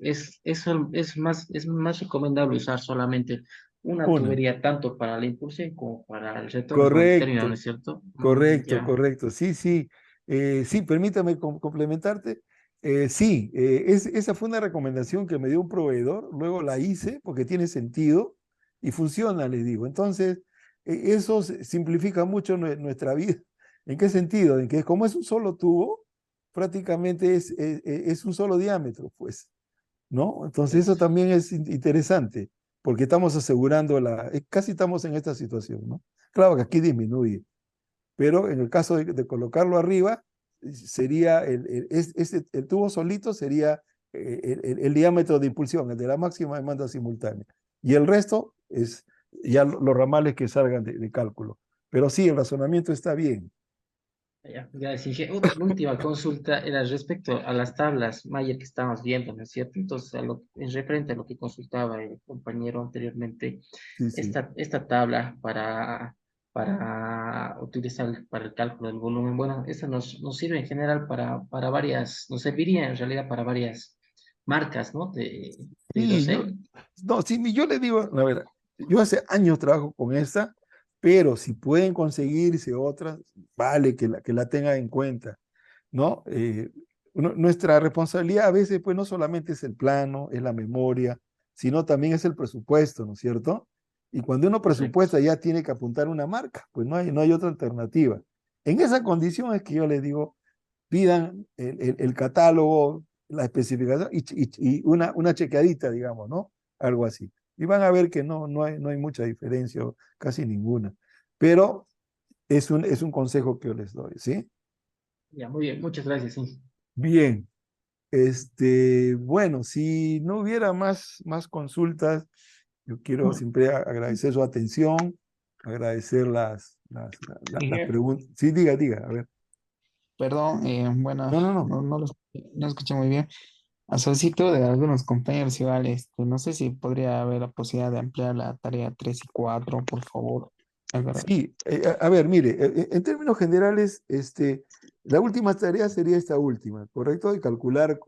más recomendable usar solamente una Una. tubería tanto para la impulsión como para el retorno, es donde termina, ¿no Correcto, es cierto? correcto, Ya. correcto. Sí, sí. Sí, permítame complementarte. Sí, esa fue una recomendación que me dio un proveedor, luego la hice porque tiene sentido y funciona, les digo. Entonces, eso simplifica mucho nuestra vida. ¿En qué sentido? En que como es un solo tubo, prácticamente es un solo diámetro, pues. ¿No? Entonces eso Es- también es interesante, porque estamos asegurando casi estamos en esta situación, ¿no? Claro que aquí disminuye, pero en el caso de colocarlo arriba, sería el tubo solito sería el diámetro de impulsión, el de la máxima demanda simultánea. Y el resto es ya los ramales que salgan de cálculo. Pero sí, el razonamiento está bien. Ya, gracias. La última consulta era respecto a las tablas Mayer que estábamos viendo, ¿no es cierto? Entonces, en referente a lo que consultaba el compañero anteriormente, Sí, sí. esta tabla para utilizar para el cálculo del volumen, bueno, esta nos sirve en general para varias, nos serviría en realidad para varias marcas, ¿no? De Sí, hidrocel. no, sí, yo le digo, a ver, yo hace años trabajo con esta, pero si pueden conseguirse otras, vale que la tengan en cuenta, ¿no? Nuestra responsabilidad a veces, pues, no solamente es el plano, es la memoria, sino también es el presupuesto, ¿no es cierto? Y cuando uno Correcto. presupuesta ya tiene que apuntar una marca, pues no hay otra alternativa. En esa condición es que yo les digo, pidan el catálogo, la especificación y una chequeadita, digamos, ¿no? Algo así. Y van a ver que no hay mucha diferencia, o casi ninguna. Pero es un consejo que yo les doy, ¿sí? Ya, muy bien, muchas gracias, sí. Bien, bueno, si no hubiera más consultas, yo quiero Oh, siempre agradecer su atención, agradecer las Miguel, preguntas. Sí, diga, a ver. perdón, bueno, No. no escuché muy bien. A solicitud de algunos compañeros igual, no sé si podría haber la posibilidad de ampliar la tarea 3 y 4 por favor. Algo- Sí, a ver, mire, en términos generales, la última tarea sería esta última, ¿correcto? De calcular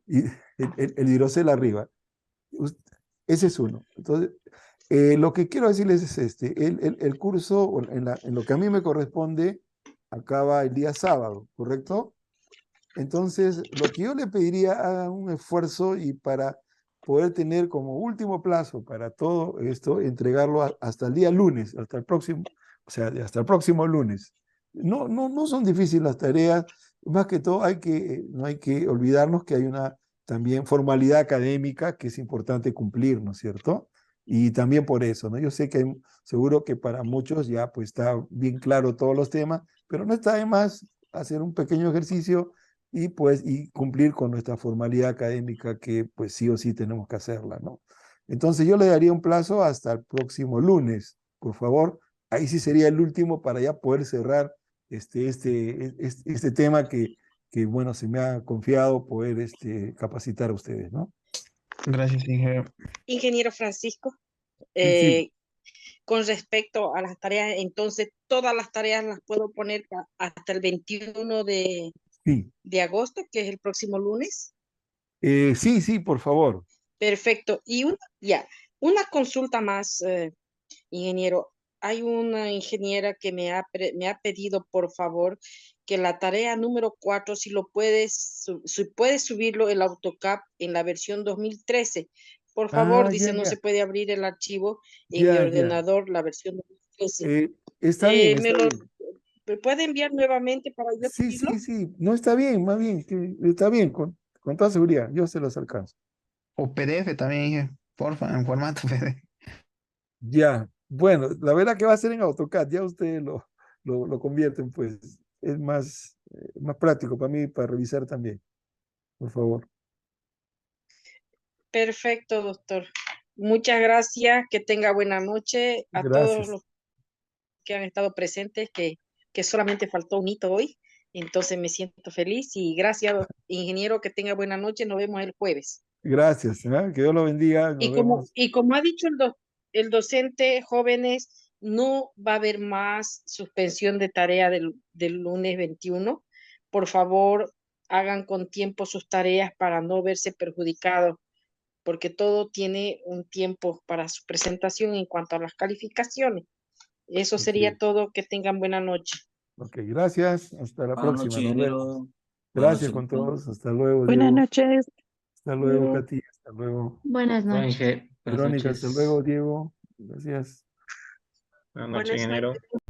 el hidrocel arriba. Us- Ese es uno. Entonces, lo que quiero decirles es el curso, o en lo que a mí me corresponde, acaba el día sábado, ¿correcto? Entonces, lo que yo le pediría, haga un esfuerzo y para poder tener como último plazo para todo esto, entregarlo hasta el día lunes, hasta el próximo, o sea, hasta el próximo lunes. No son difíciles las tareas, más que todo no hay que olvidarnos que hay una también formalidad académica que es importante cumplir, ¿no es cierto? Y también por eso, ¿no? Yo sé que seguro que para muchos ya pues está bien claro todos los temas, pero no está de más hacer un pequeño ejercicio y pues y cumplir con nuestra formalidad académica que pues sí o sí tenemos que hacerla, ¿no? Entonces yo le daría un plazo hasta el próximo lunes, por favor. Ahí sí sería el último para ya poder cerrar este tema que bueno, se me ha confiado poder capacitar a ustedes, ¿no? Gracias, ingeniero. Ingeniero Francisco, Sí, sí, con respecto a las tareas, entonces todas las tareas las puedo poner hasta el 21 sí. de agosto, que es el próximo lunes. Sí, sí, por favor. Perfecto. Y una consulta más, ingeniero. Hay una ingeniera que me ha pedido, por favor, que la tarea número 4, si si puedes subirlo el AutoCAD en la versión 2013. Por favor, Ah, ya, dice, no se ya, puede abrir el archivo en mi ya, ya. ordenador, la versión 2013. Está bien, ¿Me está lo bien. me puede enviar nuevamente para yo Sí, subirlo? sí, sí. No, está bien, más bien, está bien, con toda seguridad. Yo se los alcanzo. O PDF también, porfa, en formato PDF. Ya, bueno, la verdad que va a ser en AutoCAD, ya ustedes lo convierten, pues es más práctico para mí, para revisar también, por favor. Perfecto, doctor. Muchas gracias. Que tenga buena noche a todos Gracias, los que han estado presentes, que solamente faltó un hito hoy. Entonces me siento feliz y gracias, ingeniero, que tenga buena noche. Nos vemos el jueves. gracias, ¿eh? Que Dios lo bendiga, nos vemos. Y como ha dicho el docente, jóvenes, no va a haber más suspensión de tarea del lunes 21. Por favor, hagan con tiempo sus tareas para no verse perjudicados, porque todo tiene un tiempo para su presentación en cuanto a las calificaciones. Eso sería Ok, todo. Que tengan buena noche. ok, gracias, hasta la Buenas próxima, noches, nos vemos. ingeniero. Buenas Gracias noches, con doctor. todos, hasta luego, Buenas Diego, noches. hasta luego, Katy, hasta luego, Buenas Bueno, noches. Inge, buenas Verónica, hasta noches. luego, Diego, gracias. Buenas noches, Buenas ingeniero. noches.